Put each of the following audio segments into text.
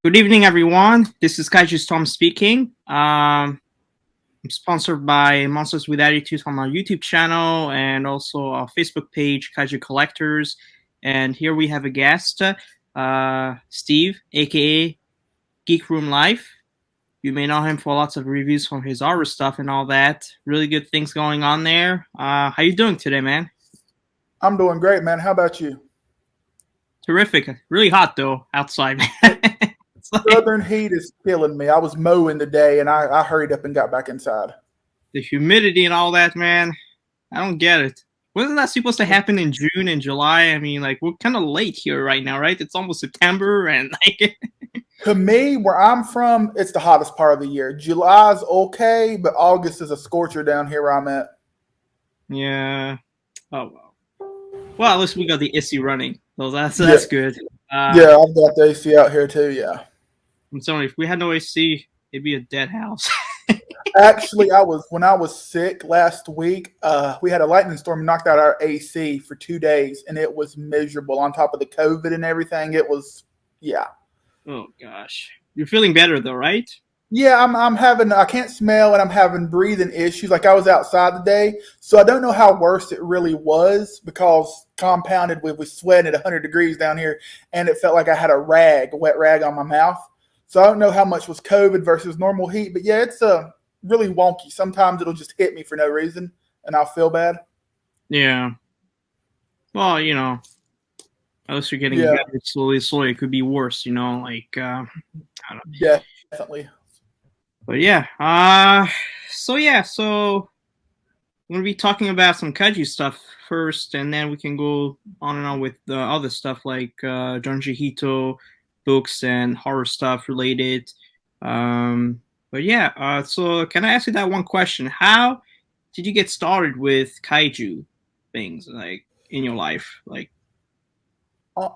Good evening, everyone. This is Kaijus Tom speaking. I'm sponsored by Monsters with Attitudes on our YouTube channel and also our Facebook page, Kaiju Collectors. And here we have a guest, Steve, aka Geekroom Life. You may know him for lots of reviews from his horror stuff and all that. Really good things going on there. How you doing today, man? I'm doing great, man. How about you? Terrific. Really hot though outside. It's like Southern heat is killing me. I was mowing today, and I hurried up and got back inside. the humidity and all that, man. I don't get it. Wasn't that supposed to happen in June and July? I mean, like, we're kind of late here right now, right? It's almost September, and like, To me, where I'm from, it's the hottest part of the year. July's okay, but August is a scorcher down here where I'm at. yeah. Oh well. Well, at least we got the ISI running, so that's Yeah, that's good. Uh, yeah, I've got the AC out here too. Yeah. I'm sorry, if we had no AC, it'd be a dead house. Actually, when I was sick last week. We had a lightning storm knocked out our AC for 2 days, and it was miserable. On top of the COVID and everything, it was yeah. Oh gosh, you're feeling better though, right? Yeah, I'm having I can't smell and I'm having breathing issues. Like I was outside today, so I don't know how worse it really was because compounded with sweating at 100 degrees down here, and it felt like I had a wet rag on my mouth. So I don't know how much was COVID versus normal heat, but yeah, it's really wonky. Sometimes it'll just hit me for no reason, and I'll feel bad. Yeah. Well, at least you're getting Yeah, better slowly. Slowly, it could be worse. Like I don't. definitely. But yeah, so we're gonna be talking about some kaiju stuff first, and then we can go on and on with the other stuff like Junji Ito books and horror stuff related. But yeah, so can I ask you that one question? How did you get started with kaiju things like in your life? Like, Hon-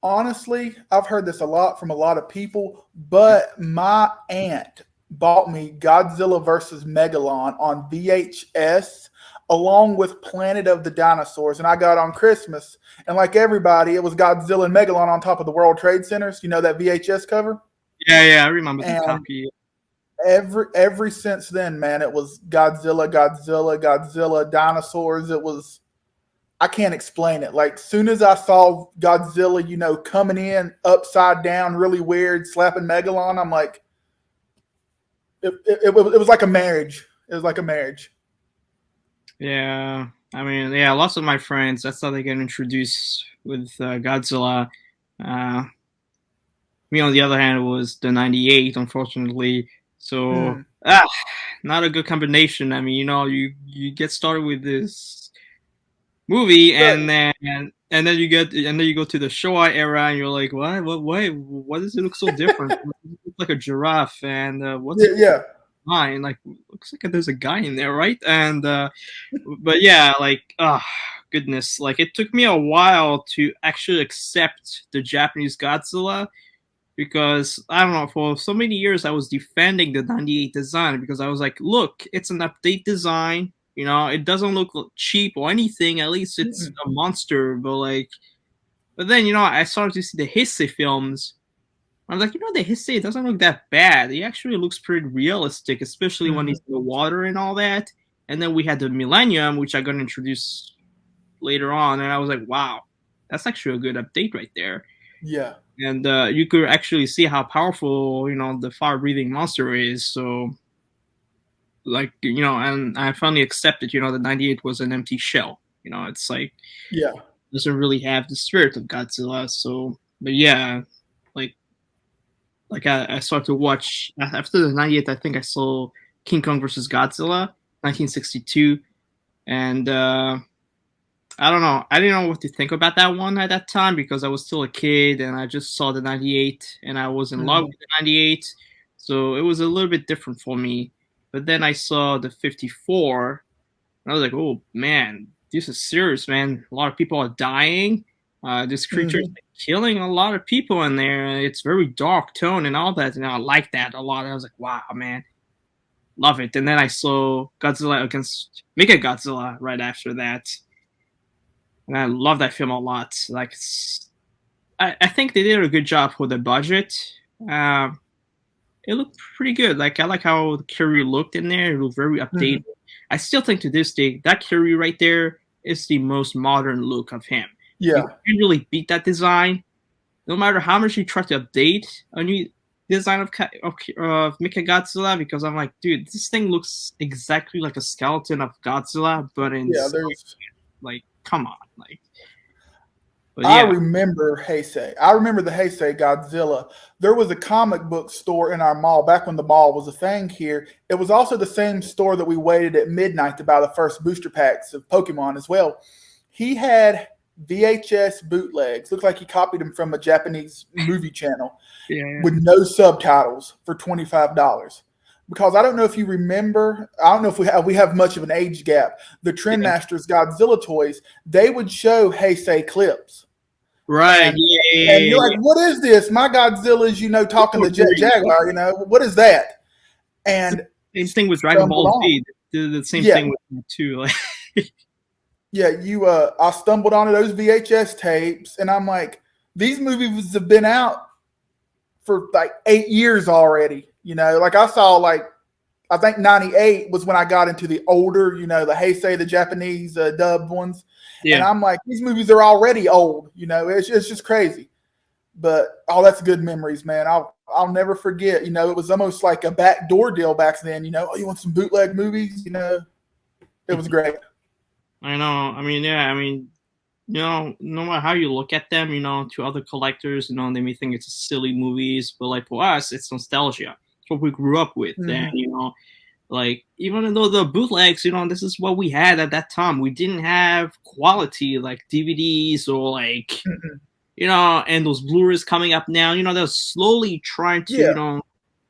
Honestly, I've heard this a lot from a lot of people, but my aunt bought me Godzilla versus Megalon on VHS along with Planet of the Dinosaurs, and I got on Christmas. And like everybody, it was Godzilla and Megalon on top of the World Trade Centers. You know that VHS cover? yeah, I remember the And copy. every since then, man, it was Godzilla, dinosaurs. It was I can't explain it. Like soon as I saw Godzilla, coming in upside down, really weird, slapping Megalon, I'm like, it was like a marriage. It was like a marriage. Yeah, I mean, yeah, lots of my friends. That's how they get introduced with Godzilla. Uh, Me, on the other hand, was the '98, unfortunately. So, Mm, not a good combination. I mean, you get started with this movie, but and then you go to the Showa era, and you're like, why does it look so different? It looks like a giraffe, and what's yeah, yeah. mine? Like, looks like there's a guy in there, right? And but yeah, like, goodness, like it took me a while to actually accept the Japanese Godzilla because I don't know, for so many years I was defending the '98 design because I was like, look, it's an update design. It doesn't look cheap or anything. At least it's Mm, a monster. But then I started to see the Heisei films. I was like, the Heisei doesn't look that bad. It actually looks pretty realistic, especially when mhm. he's in the water and all that. And then we had the Millennium, which I got introduced later on, and I was like, wow, that's actually a good update right there. Yeah, And you could actually see how powerful the fire breathing monster is. So like and I finally accepted the '98 was an empty shell. It's like yeah. doesn't really have the spirit of Godzilla. So but yeah, like I started to watch after the '98. I think I saw King Kong versus Godzilla 1962, and I don't know. I didn't know what to think about that one at that time because I was still a kid and I just saw the '98 and I was in love Mhm. with the '98. So it was a little bit different for me. But then I saw the '54 and I was like, oh man, this is serious, man. A lot of people are dying. This creature is Mhm. killing a lot of people in there. It's very dark tone and all that. And I like that a lot. I was like, wow, man, love it. And then I saw Godzilla against Mega Godzilla right after that and I love that film a lot. Like, I think they did a good job for the budget. Um, it looked pretty good. Like I like how the Kiryu looked in there. It looked very updated. Mhm. I still think to this day that Kiryu right there is the most modern look of him. You Yeah. can't really beat that design. No matter how much you try to update a new design of Mechagodzilla, because I'm like, dude, this thing looks exactly like a skeleton of Godzilla, but in Yeah, there's like, come on, like, but I yeah, remember Heisei. I remember the Heisei Godzilla. There was a comic book store in our mall back when the mall was a thing here. It was also the same store that we waited at midnight to buy the first booster packs of Pokemon as well. He had VHS bootlegs. Looked like he copied them from a Japanese movie channel yeah, with no subtitles for $25. Because I don't know if you remember, I don't know if we have much of an age gap. The yeah. Trendmasters Godzilla toys, they would show Heisei clips. Right, And yeah, and you're yeah, like, what is this? My Godzilla's, talking to Jet yeah. Jaguar, what is that? It's And the same thing with Dragon stumbled Ball on. Z. The same Yeah, thing with me too. Like, yeah, I stumbled onto those VHS tapes and I'm like, these movies have been out for like 8 years already. Like I saw I think 98 was when I got into the older, the Heisei, the Japanese dubbed ones. And yeah, I'm like, these movies are already old, it's just crazy. But that's good memories, man. I'll never forget. It was almost like a backdoor deal back then. Oh, you want some bootleg movies? It was great. I know. I mean, yeah, I mean, no matter how you look at them, to other collectors, they may think it's silly movies, but like for us, it's nostalgia. It's what we grew up with. And, Mm-hmm. like even though the bootlegs, this is what we had at that time. We didn't have quality like DVDs or like, Mm-hmm. and those Blu-rays coming up now, they're slowly trying to, Yeah,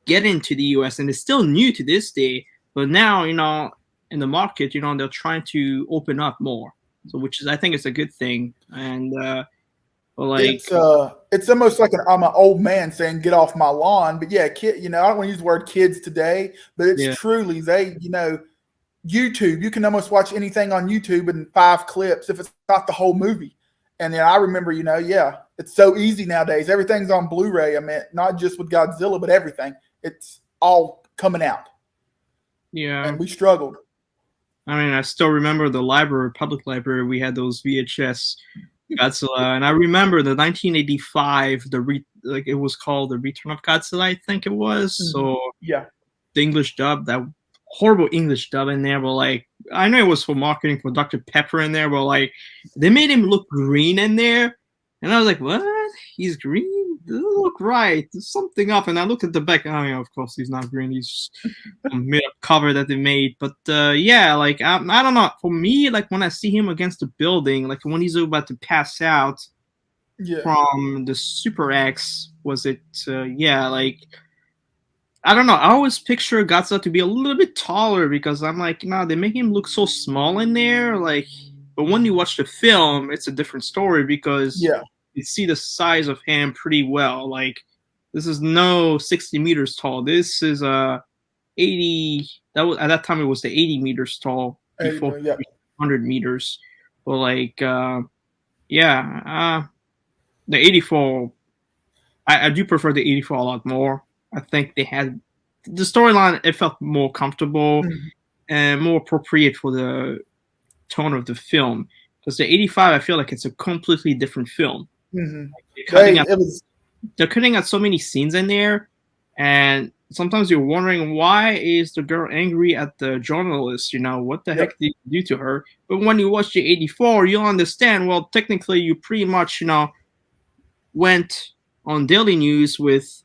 get into the US, and it's still new to this day. But now, in the market, they're trying to open up more. So, which is, I think, it's a good thing. And, but like, it's almost like I'm an old man saying get off my lawn. But yeah, kid, I don't want to use the word kids today, but it's yeah, truly YouTube. You can almost watch anything on YouTube in 5 clips if it's not the whole movie. And then I remember, yeah, it's so easy nowadays. Everything's on Blu-ray. I mean, not just with Godzilla, but everything. It's all coming out, yeah. and we struggled. I mean, I still remember the library, public library. We had those VHS Godzilla, and I remember the 1985. Like it was called the Return of Godzilla, I think it was. Mm-hmm. So Yeah, the English dub, that horrible English dub in there, but like I know it was for marketing for Dr. Pepper in there, but like they made him look green in there, and I was like, what? He's green? Doesn't look right. There's something up. And I looked at the back. Oh yeah, of course he's not green. He's a made up cover that they made. But yeah, like I don't know. For me, like when I see him against the building, like when he's about to pass out yeah, from the Super X, was it? Yeah, like I don't know. I always picture Godzilla to be a little bit taller because I'm like, they make him look so small in there. Like, but when you watch the film, it's a different story because yeah. you see the size of him pretty well. Like, this is no 60 meters tall. This is 80. That was at that time it was the 80 meters tall before Yeah. 100 meters. But like, yeah, the 84. I do prefer the 84 a lot more. I think they had the storyline. It felt more comfortable Mm-hmm. and more appropriate for the tone of the film. Because the 85, I feel like it's a completely different film. Mm-hmm. They're cutting out so many scenes in there, and sometimes you're wondering why is the girl angry at the journalist? What the heck did you do to her? But when you watch the 84, you'll understand. Well, technically, you pretty much went on daily news with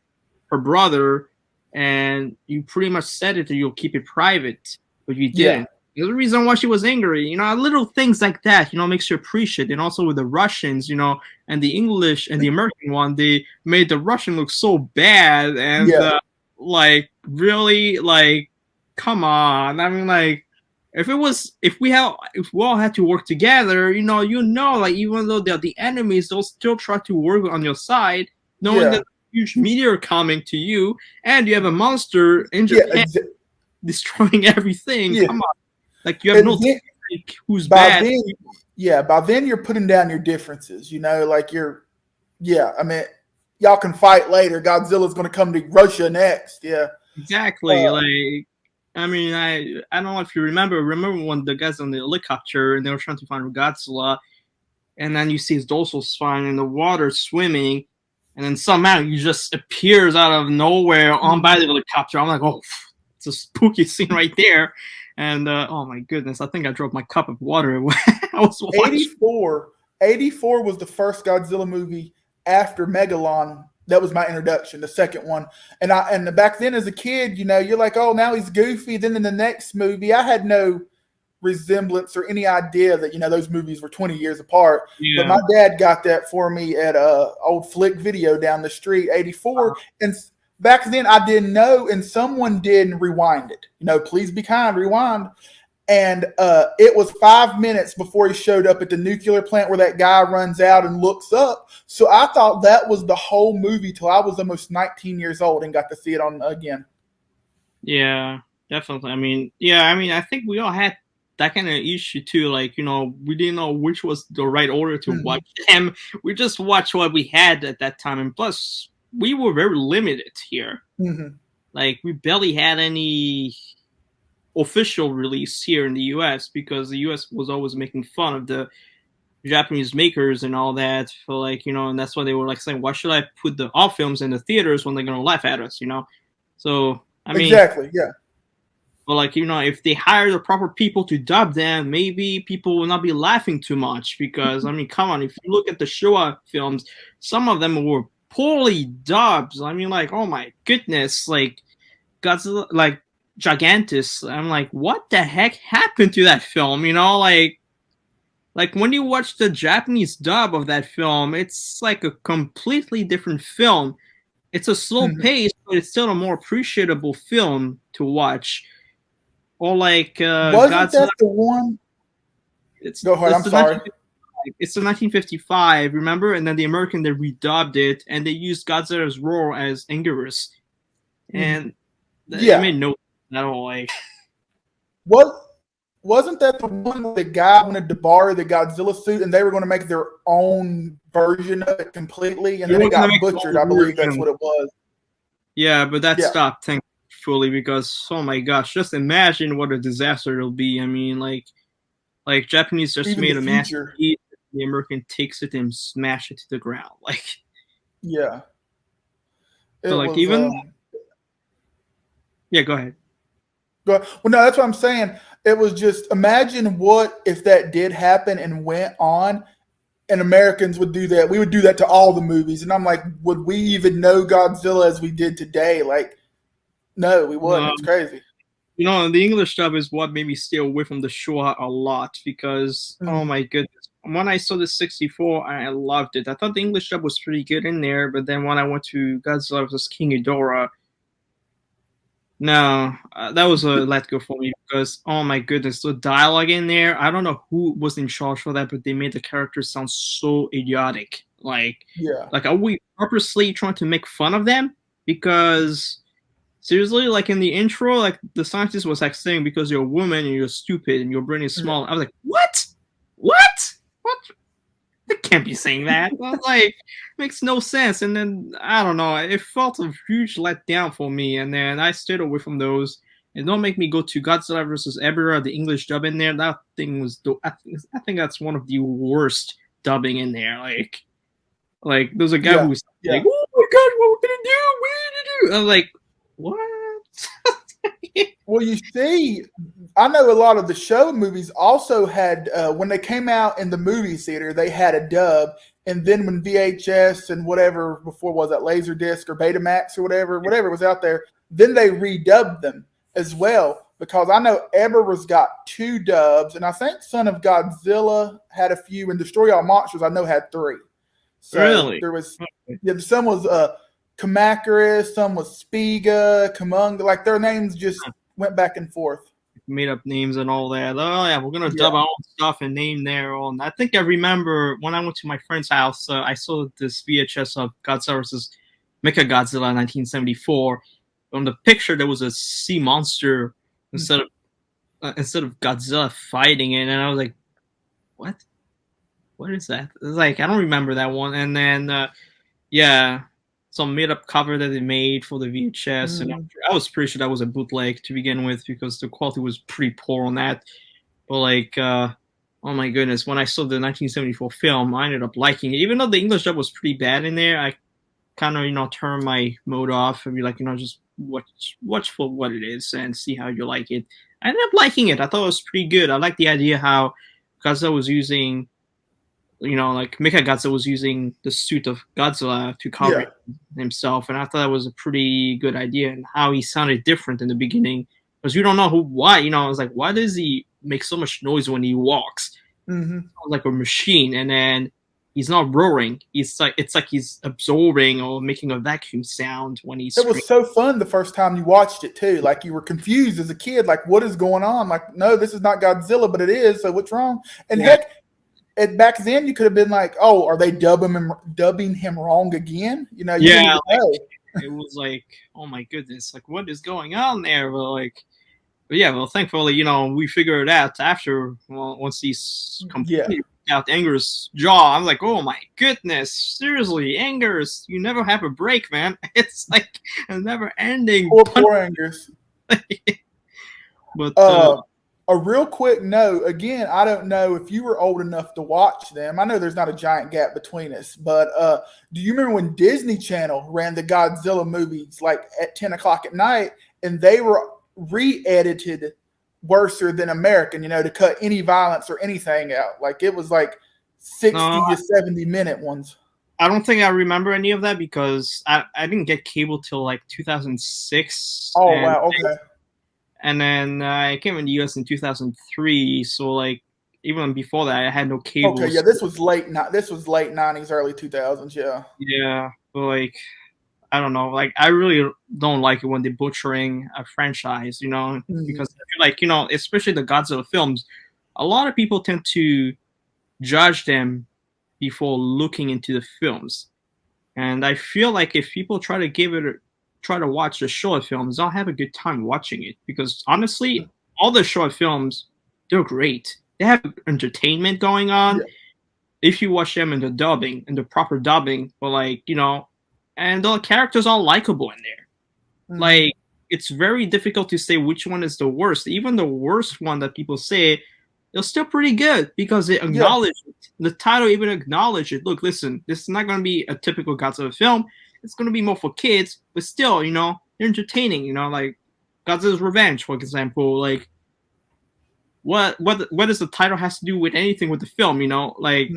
her brother, and you pretty much said it that you'll keep it private, but you Yeah. didn't. There's a reason why she was angry. Little things like that, makes you appreciate. And also with the Russians, and the English and the American one, they made the Russian look so bad, and Yeah. like really, like, come on. I mean, like, if we all had to work together, like even though they're the enemies, they'll still try to work on your side, knowing that huge meteor coming to you, and you have a monster in Japan destroying everything. Yeah. Come on, like you have no then, like, who's bad. By then you're putting down your differences. Like I mean, y'all can fight later. Godzilla's going to come to Russia next. Yeah, exactly. Like, I mean, I don't know if you remember when the guys on the helicopter and they were trying to find Godzilla, and then you see his dorsal spine in the water swimming, and then somehow he just appears out of nowhere on by the helicopter. I'm like, oh, it's a spooky scene right there. And oh my goodness, I think I dropped my cup of water when I was watching. 84 was the first Godzilla movie after Megalon. That was my introduction, the second one. And back then as a kid, you know, you're like, oh, now he's goofy. Then in the next movie, I had no resemblance or any idea that, you know, those movies were 20 years apart. Yeah. But my dad got that for me at old Flick Video down the street, 84. And back then I didn't know, and someone did rewind it. You know, please be kind, rewind. And it was 5 minutes before he showed up at the nuclear plant where that guy runs out and looks up. So I thought that was the whole movie till I was almost 19 years old and got to see it on again. Yeah, definitely. I mean, I think we all had that kind of issue too. Like, you know, we didn't know which was the right order to watch them. We just watched what we had at that time. And plus, we were very limited here. Like, we barely had any official release here in the US because the US was always making fun of the Japanese makers and all that. For like, you know, and that's why they were like saying, why should I put our films in the theaters when they're going to laugh at us, you know? So, I mean, exactly, yeah. But like, you know, if they hire the proper people to dub them, maybe people will not be laughing too much because, I mean, come on, if you look at the Showa films, some of them were poorly dubbed. I mean, like, oh my goodness, like Godzilla, like Gigantus. I'm like, what the heck happened to that film? You know, like when you watch the Japanese dub of that film, it's like a completely different film. It's a slow pace, but it's still a more appreciable film to watch. Or like wasn't Godzilla, that the one? Go ahead. I'm sorry. It's the 1955, remember? And then the American, they redubbed it and they used Godzilla's roar as Anguirus, and it made no sense at all. Like, wasn't that the one where the guy wanted to borrow the Godzilla suit and they were going to make their own version of it completely, and then it got butchered? I believe that's what it was. Yeah, but that stopped thankfully because, oh my gosh, just imagine what a disaster it'll be. I mean, like Japanese just made a masterpiece. The American takes it and smash it to the ground. Like, yeah. So like yeah, go ahead. Well, no, that's what I'm saying. It was just, imagine what if that did happen and went on, and Americans would do that. We would do that to all the movies. And I'm like, would we even know Godzilla as we did today? Like, no, we wouldn't. It's crazy. You know, the English dub is what made me stay away from the Showa a lot because, oh my goodness. When I saw the 64, I loved it. I thought the English dub was pretty good in there, but then when I went to Godzilla vs. King Ghidorah, no, that was a let go for me because, oh my goodness, the dialogue in there, I don't know who was in charge for that, but they made the characters sound so idiotic. Like, are we purposely trying to make fun of them? Because seriously, like in the intro, like the scientist was like saying, because you're a woman and you're stupid and your brain is small. I was like, what? What? They can't be saying that. I was like, makes no sense. And then I don't know. It felt a huge letdown for me. And then I stayed away from those. And don't make me go to Godzilla vs. Ebirah, the English dub in there. That thing was I think that's one of the worst dubbing in there. Like there's a guy who's like, oh my god, what we're gonna do? What are we gonna do? I'm like, what? Well, you see, I know a lot of the show movies also had, when they came out in the movie theater, they had a dub. And then when VHS and whatever before was that Laserdisc or Betamax or whatever was out there, then they redubbed them as well. Because I know Ebirah's got 2 dubs, and I think Son of Godzilla had a few, and Destroy All Monsters I know had 3. So really? There was, some was Kamakuris, some was Spiga, Kamunga, like their names just went back and forth. Made up names and all that. Oh yeah, we're gonna dub our own stuff and name their own. I think I remember when I went to my friend's house, I saw this VHS of Godzilla vs. Mechagodzilla 1974. On the picture, there was a sea monster instead of Godzilla fighting it, and I was like, what is that? It's like, I don't remember that one. And then some made up cover that they made for the VHS, and I was pretty sure that was a bootleg to begin with because the quality was pretty poor on that. But like, oh my goodness, when I saw the 1974 film, I ended up liking it, even though the English dub was pretty bad in there. I kind of turn my mode off and be like, just watch for what it is and see how you like it. I ended up liking it. I thought it was pretty good. I like the idea how Godzilla was using, like Mechagodzilla was using the suit of Godzilla to cover himself, and I thought that was a pretty good idea. And how he sounded different in the beginning, because you don't know why. I was like, why does he make so much noise when he walks? Sounds like a machine, and then he's not roaring. It's like he's absorbing or making a vacuum sound when he's. It was so fun the first time you watched it too. Like you were confused as a kid, like what is going on? Like, no, this is not Godzilla, but it is. So what's wrong? And heck, back then you could have been like, oh, are they dubbing him wrong again? You it was like, oh my goodness, like what is going on there? Well, thankfully, we figured it out after. Once he's completely out Anger's jaw, I'm like, oh my goodness, seriously, Anger's, you never have a break, man. It's like a never ending. Poor Anger's. But a real quick note, again, I don't know if you were old enough to watch them. I know there's not a giant gap between us, but do you remember when Disney Channel ran the Godzilla movies like at 10 o'clock at night, and they were re-edited worse than American, to cut any violence or anything out? Like it was like 60 to 70-minute ones. I don't think I remember any of that because I didn't get cable till like 2006. Oh, wow. Okay. And then I came in the US in 2003. So like even before that, I had no cable. Okay. Yeah. This was late 90s, early 2000s. Yeah. Yeah. But like, I don't know. Like, I really don't like it when they're butchering a franchise, because I feel like, especially the Godzilla films, a lot of people tend to judge them before looking into the films. And I feel like if people try to watch the short films, they'll have a good time watching it. Because honestly, all the short films, they're great. They have entertainment going on. Yeah. If you watch them in the proper dubbing, but like, and the characters are likable in there. Like, it's very difficult to say which one is the worst. Even the worst one that people say, they're still pretty good because they acknowledge it. The title even acknowledge it. Look, listen, this is not going to be a typical Godzilla film. It's going to be more for kids, but still, they're entertaining. Like Godzilla's Revenge, for example. Like, what does the title has to do with anything with the film? Like.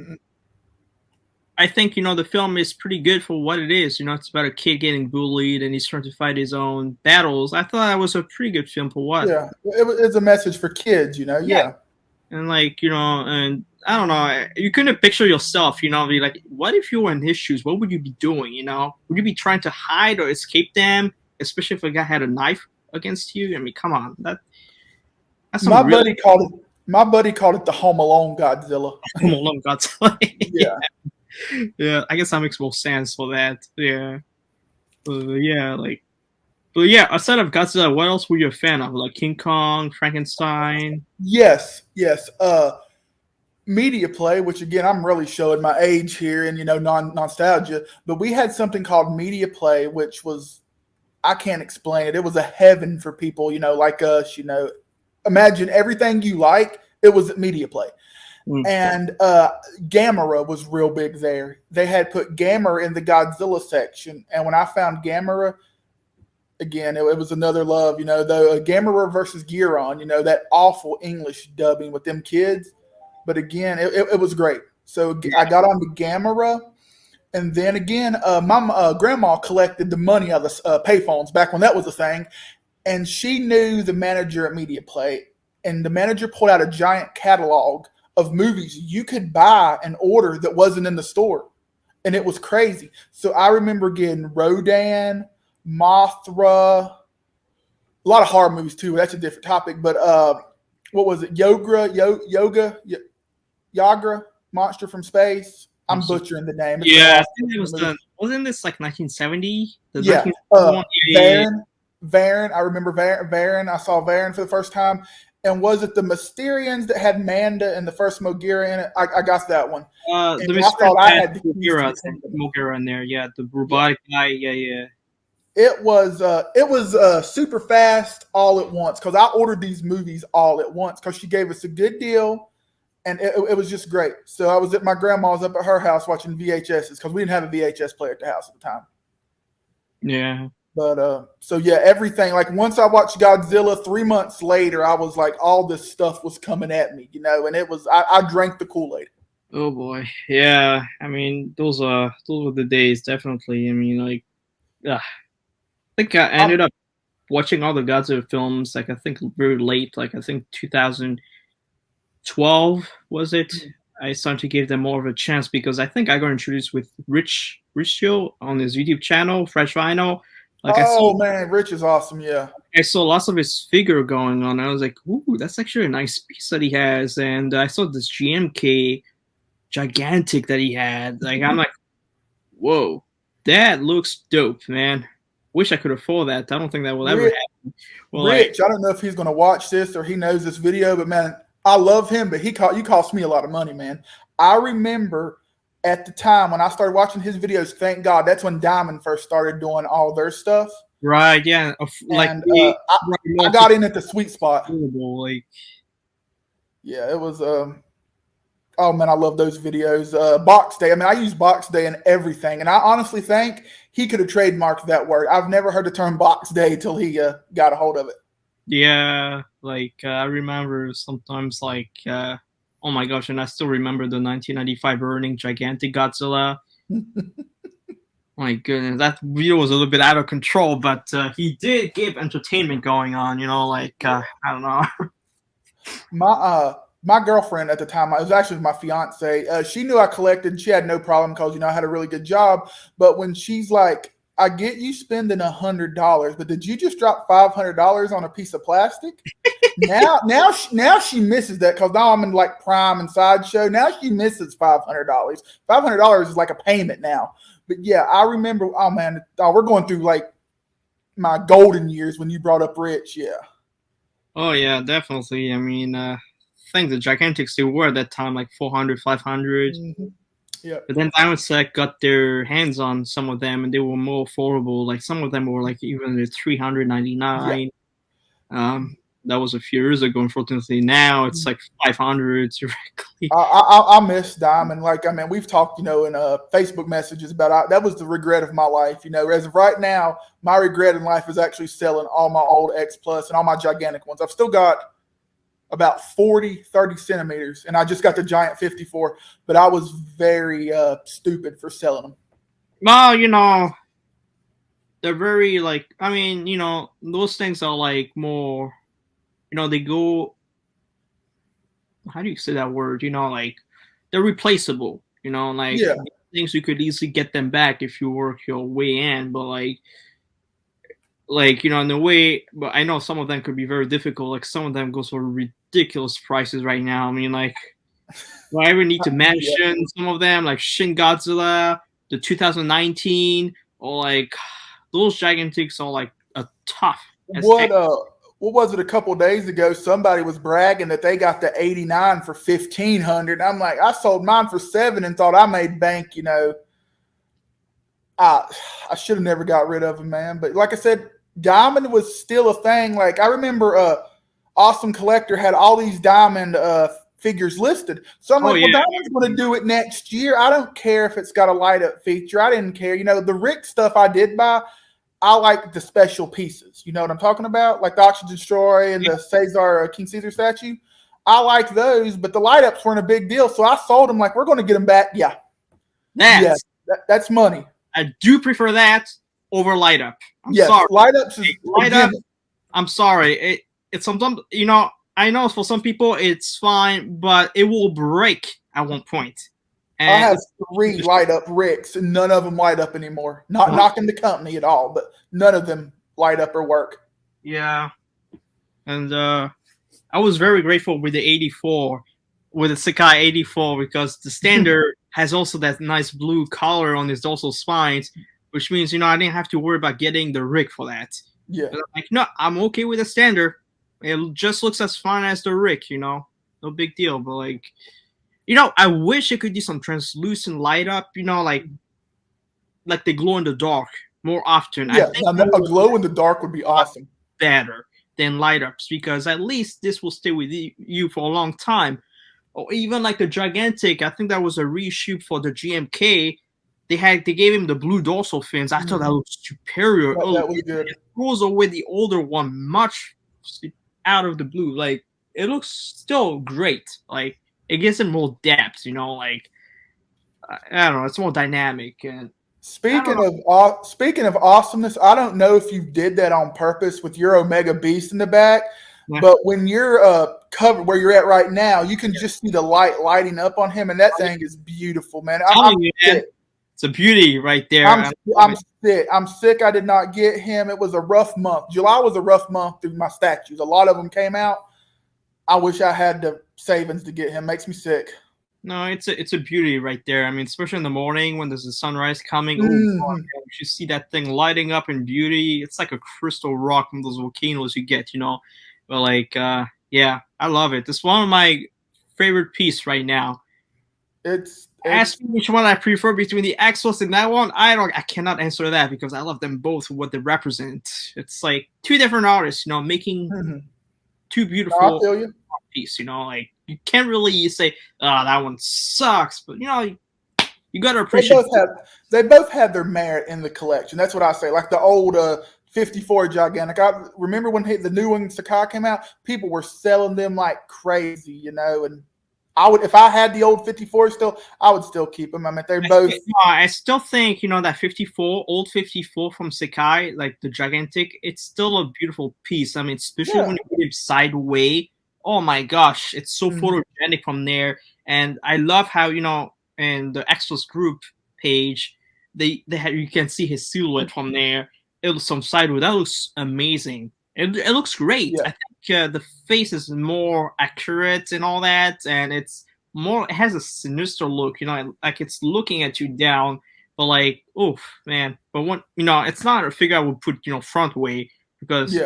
I think, the film is pretty good for what it is. It's about a kid getting bullied and he's trying to fight his own battles. I thought that was a pretty good film for what. Yeah, it's a message for kids, Yeah. And like, and I don't know, you couldn't picture yourself, be like, what if you were in his shoes? What would you be doing, Would you be trying to hide or escape them? Especially if a guy had a knife against you? I mean, come on. That's my buddy called it the Home Alone Godzilla. Home Alone Godzilla. Yeah. Yeah, I guess that makes more sense for that. Yeah. Aside of Godzilla, what else were you a fan of? Like King Kong, Frankenstein? Yes. Media Play, which again, I'm really showing my age here and, nostalgia, but we had something called Media Play, which was, I can't explain it. It was a heaven for people, like us, imagine everything you like, it was at Media Play. And Gamera was real big there. They had put Gamera in the Godzilla section. And when I found Gamera, again, it was another love, the Gamera versus Giron, that awful English dubbing with them kids. But again, it was great. So I got on to Gamera. And then again, my grandma collected the money out of the payphones back when that was a thing. And she knew the manager at Media Play. And the manager pulled out a giant catalog of movies you could buy and order that wasn't in the store. And it was crazy. So I remember getting Rodan, Mothra, a lot of horror movies too. That's a different topic. But what was it? Yagra, Monster from Space. I'm butchering the name. It's I think it was wasn't this like 1970? Varen. I remember Varen. I saw Varen for the first time. And was it the Mysterians that had Manda and the first Mogira in it? I got that one. The And I thought I had the keys to the kingdom. Mogira in there. Yeah, the robotic guy. Yeah. It was super fast all at once because I ordered these movies all at once because she gave us a good deal, and it was just great. So I was at my grandma's up at her house watching VHSs because we didn't have a VHS player at the house at the time. Yeah. But so yeah, everything, like once I watched Godzilla, 3 months later, I was like, all this stuff was coming at me, you know, and it was I drank the Kool-Aid. Oh boy, yeah. I mean, those were the days, definitely. I mean, like, I think I ended up watching all the Godzilla films, like I think very late, like I think 2012 was it. I started to give them more of a chance because I think I got introduced with Rich on his YouTube channel, Fresh Vinyl. Like man, Rich is awesome. Yeah, I saw lots of his figure going on. I was like, ooh, that's actually a nice piece that he has. And I saw this GMK gigantic that he had. Like, I'm like, whoa, that looks dope, man. Wish I could afford that. I don't think that will ever happen. Well, Rich, I don't know if he's going to watch this or he knows this video, but man, I love him, but you cost me a lot of money, man. I remember at the time when I started watching his videos, thank God, that's when Diamond first started doing all their stuff. Right, yeah. Like, and I got in at the sweet spot. Like, yeah, it was. Oh man, I love those videos. Box Day. I mean, I use Box Day in everything, and I honestly think he could have trademarked that word. I've never heard the term Box Day till he got a hold of it. Yeah, like I remember sometimes, like, oh my gosh, and I still remember the 1995 Burning Gigantic Godzilla. My goodness, that video was a little bit out of control, but he did give entertainment going on, you know, like, I don't know. My girlfriend at the time, it was actually my fiance, she knew I collected. She had no problem because, you know, I had a really good job. But when she's like, I get you spending $100, but did you just drop $500 on a piece of plastic? now she misses that because now I'm in like Prime and Sideshow. Now she misses $500. $500 is like a payment now. But yeah, I remember. Oh man, we're going through like my golden years when you brought up Rich. Yeah. Oh yeah, definitely. I mean, I think the Gigantics still were at that time like 400, 500. Mm-hmm. Yeah. But then Diamond Select got their hands on some of them, and they were more affordable. Like some of them were like even at $399. Yeah. That was a few years ago. Unfortunately, now it's like 500 directly. I miss Diamond. Like, I mean, we've talked, you know, in Facebook messages about that was the regret of my life. You know, as of right now, my regret in life is actually selling all my old X Plus and all my gigantic ones. I've still got about 30 centimeters, and I just got the giant 54. But I was very stupid for selling them. Well, you know, they're very like. I mean, you know, those things are like more. You know, they go, how do you say that word? You know, like they're replaceable, you know, like things you could easily get them back if you work your way in. But like, you know, in a way, but I know some of them could be very difficult. Like some of them go for ridiculous prices right now. I mean, like, do I ever need to mention some of them, like Shin Godzilla, the 2019, or like those Gigantics are like a tough. What was it a couple of days ago? Somebody was bragging that they got the 89 for $1,500. I'm like, I sold mine for $7 and thought I made bank. You know, I should have never got rid of them, man. But like I said, Diamond was still a thing. Like I remember, Awesome Collector had all these Diamond figures listed. So I'm like, well, Diamond's going to do it next year. I don't care if it's got a light up feature. I didn't care. You know, the Rick stuff I did buy. I like the special pieces. You know what I'm talking about? Like the Oxygen Destroy and the Caesar, King Caesar statue. I like those, but the light-ups weren't a big deal. So I sold them like, we're going to get them back. Yeah. That's money. I do prefer that over light-up. Sorry. Light-ups is light-up. I'm sorry. It's sometimes, you know, I know for some people it's fine, but it will break at one point. And I have 3 light-up Ricks, and none of them light up anymore. Not knocking the company at all, but none of them light up or work. Yeah. And I was very grateful with the 84, with the Sakai 84, because the standard has also that nice blue color on its dorsal spines, which means, you know, I didn't have to worry about getting the rig for that. Yeah. But I'm like, no, I'm okay with the standard. it just looks as fun as the Rick, you know, no big deal. But like, I wish it could do some translucent light up, like they glow in the dark more often. Yeah, I think a glow in the dark would be awesome. better than light ups, because at least this will stay with you for a long time. Or even like the gigantic, I think that was a reshoot for the GMK. They gave him the blue dorsal fins. I thought that was superior. That was good. It throws away the older one much out of the blue. Like, it looks still great. Like, it gives it more depth. Like, I don't know. It's more dynamic. And speaking of awesomeness, I don't know if you did that on purpose with your Omega Beast in the back. Yeah. But when you're covered where you're at right now, you can just see the light lighting up on him, and that thing is beautiful, man. It's a beauty right there. I'm sick. I'm sick. I did not get him. It was a rough month. July was a rough month through my statues. A lot of them came out. I wish I had the savings to get him. Makes me sick. No, it's a beauty right there. I mean, especially in the morning when there's a sunrise coming. You should see that thing lighting up in beauty. It's like a crystal rock from those volcanoes you get, But like, yeah, I love it. It's one of my favorite pieces right now. Ask me which one I prefer between the Exos and that one. I cannot answer that because I love them both for what they represent. It's like two different artists, making two beautiful pieces. Like, you can't really say, "Oh, that one sucks," but you got to appreciate. They both have their merit in the collection. That's what I say. Like the old 54 gigantic. I remember when the new one Sakai came out, people were selling them like crazy, and I would, if I had the old 54 still, I would still keep them. I mean, they're both. I still think that 54, old 54 from Sakai, like the gigantic, it's still a beautiful piece. I mean, especially when you put it sideways. Oh my gosh, it's so photogenic from there, and I love how in the Exos group page, you can see his silhouette from there. It looks some sideways. That looks amazing. It looks great. Yeah. I think the face is more accurate and all that, and it has a sinister look, like it's looking at you down, but like, oof, man. But when, it's not a figure I would put, front way, because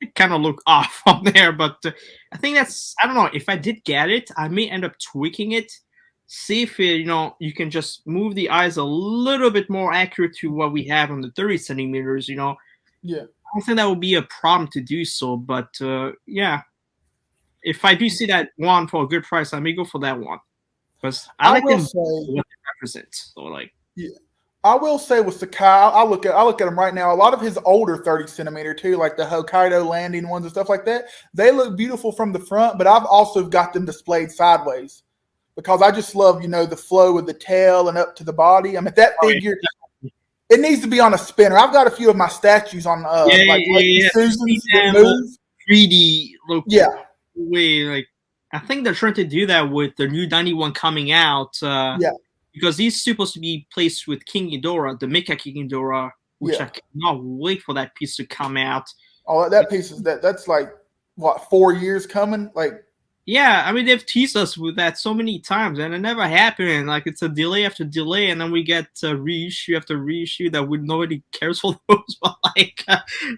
it kind of look off from there. But I think I don't know, if I did get it, I may end up tweaking it, see if it, you can just move the eyes a little bit more accurate to what we have on the 30 centimeters, Yeah. I don't think that would be a problem to do so, but yeah, if I do see that one for a good price, I may go for that one, because I like them what they represent. So like, I will say with Sakai, I look at him right now. A lot of his older 30 centimeter too, like the Hokkaido landing ones and stuff like that, they look beautiful from the front. But I've also got them displayed sideways because I just love the flow of the tail and up to the body. I mean, that figure. It needs to be on a spinner. I've got a few of my statues on Susan's that move. 3D look. Yeah. Way, like, I think they're trying to do that with the new 91 coming out. Because he's supposed to be placed with King Ghidorah, the Mecha King Ghidorah, which I cannot wait for that piece to come out. Oh, that piece that's like what, 4 years coming? Like, yeah, I mean, they've teased us with that so many times, and it never happened. Like, it's a delay after delay, and then we get reissue after reissue that nobody cares for those. But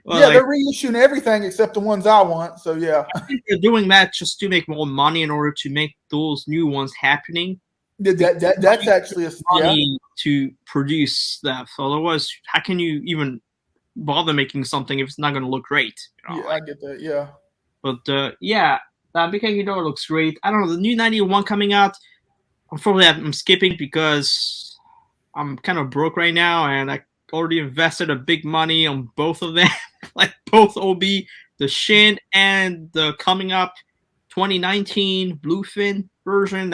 they're reissuing everything except the ones I want. So yeah, I think they're doing that just to make more money in order to make those new ones happening. That's actually money to produce stuff. Otherwise, how can you even bother making something if it's not going to look great? I get that. Yeah, but yeah. Mecha Ghidorah looks great. I don't know, the new 91 coming out, unfortunately I'm skipping because I'm kind of broke right now, and I already invested a big money on both of them, like both OB, the Shin, and the coming up 2019 Bluefin version.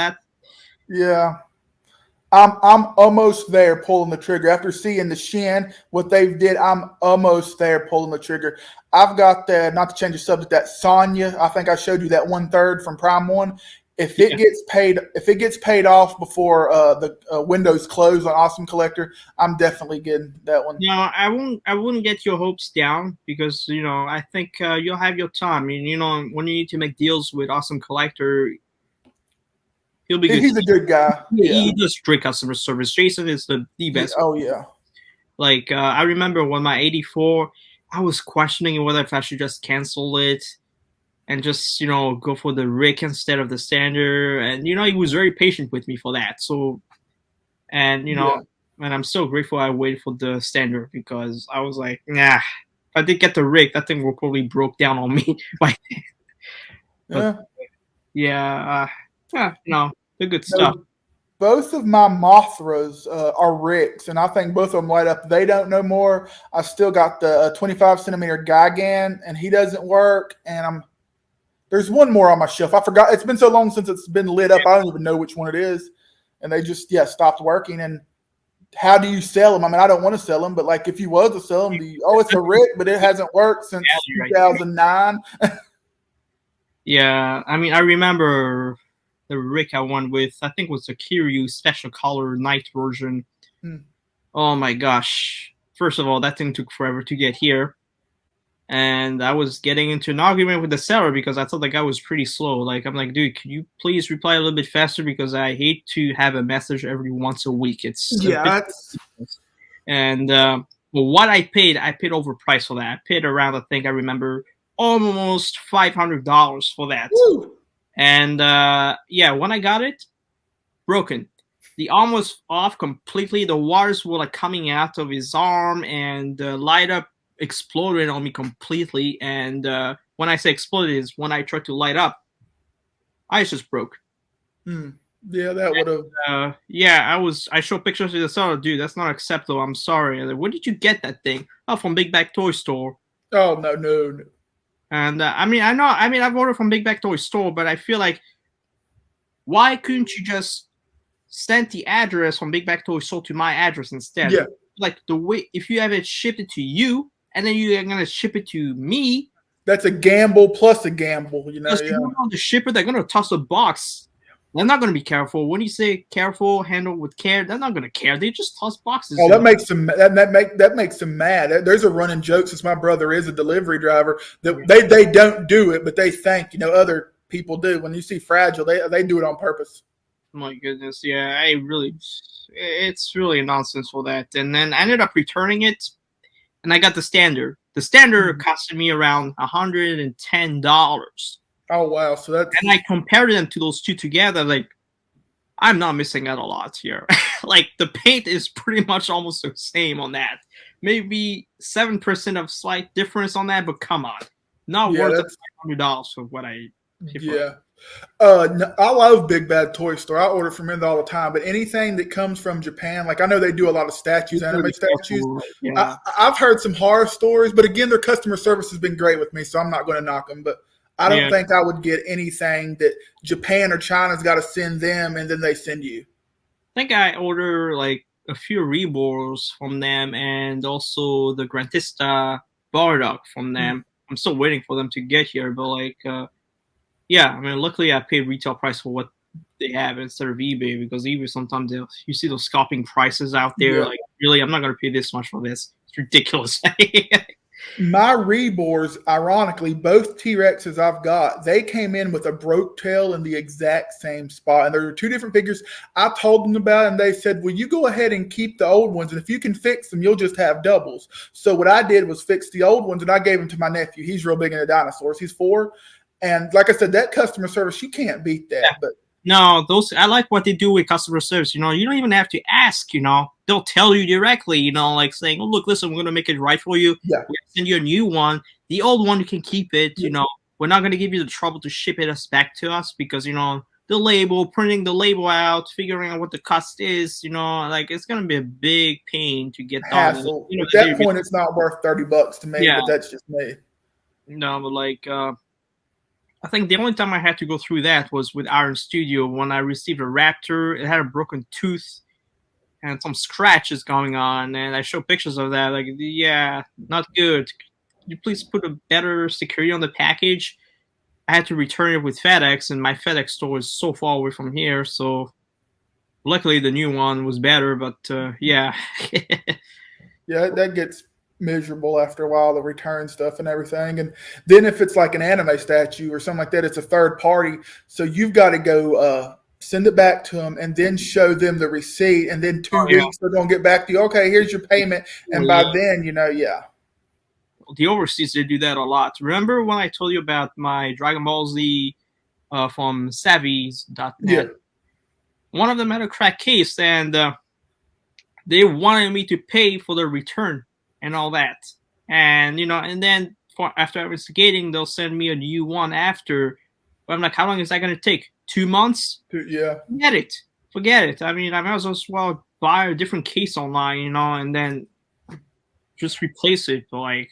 I'm almost there pulling the trigger. After seeing the Shin, what they've did, I'm almost there pulling the trigger. I've got not to change the subject, that Sonya. I think I showed you that 1/3 from Prime 1. If it gets paid off before the windows close on Awesome Collector, I'm definitely getting that one. No, I wouldn't get your hopes down, because I think you'll have your time. I mean, when you need to make deals with Awesome Collector, he'll be good. He's a good guy. He does great customer service. Jason is the best. Oh yeah. Like I remember when my 84, I was questioning whether if I should just cancel it, and just go for the Rick instead of the standard. And he was very patient with me for that. So, and Yeah. and I'm so grateful I waited for the standard, because I was like, nah, if I did get the Rick, that thing will probably broke down on me. But Yeah. yeah, the good No, stuff. both of my Mothras are Ricks, and I think both of them light up. They don't no more. I still got the 25 centimeter Gigan, and he doesn't work. And there's one more on my shelf. I forgot. It's been so long since it's been lit up. I don't even know which one it is. And they just stopped working. And how do you sell them? I mean, I don't want to sell them, but like if you was to sell them, it's a Rick, but it hasn't worked since 2009. Yeah, I mean, I remember the Rick I won with, I think it was the Kiryu special color night version. Oh my gosh. First of all, that thing took forever to get here. And I was getting into an argument with the seller because I thought the guy was pretty slow. Like, I'm like, dude, can you please reply a little bit faster, because I hate to have a message every once a week. It's and well, what I paid overpriced for that. I paid around, I think I remember, almost $500 for that. Woo! And when I got it, broken. The arm was off completely. The wires were like coming out of his arm, and the light up exploded on me completely. And when I say exploded, is when I tried to light up, I just broke. Yeah, that would have. I showed pictures to the seller. Dude, that's not acceptable. I'm sorry. Like, where did you get that thing? Oh, from Big Bag Toy Store. Oh no. And I've ordered from Big Bag Toy Store, but I feel like, why couldn't you just send the address from Big Bag Toy Store to my address instead? Yeah. Like, the way, if you have it shipped it to you, and then you're gonna ship it to me, that's a gamble plus a gamble. You know the shipper, they're gonna toss a box. They're not gonna be careful. When you say careful, handle with care, they're not gonna care. They just toss boxes. Oh, that makes them that makes them mad. There's a running joke, since my brother is a delivery driver, that they don't do it, but they think other people do. When you see Fragile, they do it on purpose. My goodness, yeah, it's really nonsense for that. And then I ended up returning it, and I got the standard. The standard costed me around $110. Oh wow! So that's, and I compared them to those two together. Like, I'm not missing out a lot here. Like, the paint is pretty much almost the same on that. Maybe 7% of slight difference on that, but come on, not worth $500 for what I paid for. Yeah. I love Big Bad Toy Store. I order from them all the time. But anything that comes from Japan, like I know they do a lot of statues, anime statues. Yeah. I've heard some horror stories, but again, their customer service has been great with me, so I'm not going to knock them. But I don't think I would get anything that Japan or China's got to send them, and then they send you. I think I order like a few Reborns from them, and also the Grantista Bardock from them. I'm still waiting for them to get here, but like, luckily I paid retail price for what they have instead of eBay, because eBay sometimes you see those scalping prices out there. Like, really, I'm not going to pay this much for this. It's ridiculous. My Rebors, ironically, both T-Rexes I've got, they came in with a broke tail in the exact same spot. And there were two different figures. I told them about it, and they said, well, you go ahead and keep the old ones, and if you can fix them, you'll just have doubles. So what I did was fix the old ones, and I gave them to my nephew. He's real big into dinosaurs. He's 4. And like I said, that customer service, you can't beat that. But no, I like what they do with customer service. You don't even have to ask. They'll tell you directly. Like saying, "Oh, look, listen, we're gonna make it right for you. Yeah, we're gonna send you a new one. The old one, you can keep it. We're not gonna give you the trouble to ship it back to us, because the label, printing the label out, figuring out what the cost is. Like, it's gonna be a big pain to get done. Hassle. At that point, it's not worth $30 to me. But that's just me. No, but like. I think the only time I had to go through that was with Iron Studio, when I received a Raptor. It had a broken tooth and some scratches going on, and I showed pictures of that. Like, not good. Could you please put a better security on the package? I had to return it with FedEx, and my FedEx store is so far away from here, so luckily the new one was better, but Yeah, that gets miserable after a while, the return stuff and everything. And then if it's like an anime statue or something like that, it's a third party, so you've got to go send it back to them and then show them the receipt, and then 2 weeks they're going to get back to you. Okay, here's your payment. And by then, the overseas, they do that a lot. Remember when I told you about my Dragon Ball Z from Savvy's.net? Yeah. One of them had a cracked case, and they wanted me to pay for the return and all that. And and then after investigating, they'll send me a new one after. But I'm like, how long is that going to take? 2 months? Yeah. Forget it. I mean, I might as well buy a different case online, and then just replace it. Like,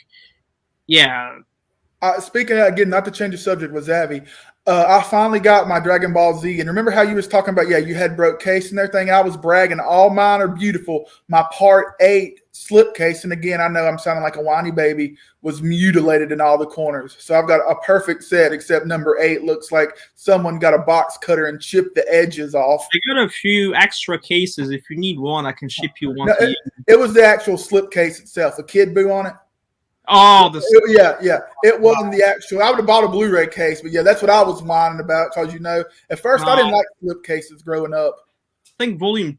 yeah. Speaking of, again, not to change the subject with Zavy, I finally got my Dragon Ball Z. And remember how you was talking about, you had broke case and everything? I was bragging, all mine are beautiful. My Part 8 slip case, and again, I know I'm sounding like a whiny baby, was mutilated in all the corners. So I've got a perfect set, except number 8 looks like someone got a box cutter and chipped the edges off. I got a few extra cases. If you need one, I can ship you one. No, it was the actual slip case itself, a Kid Buu on it. Oh, yeah. It wasn't the actual. I would have bought a Blu-ray case, but yeah, that's what I was whining about because at first I didn't like flip cases growing up. I think volume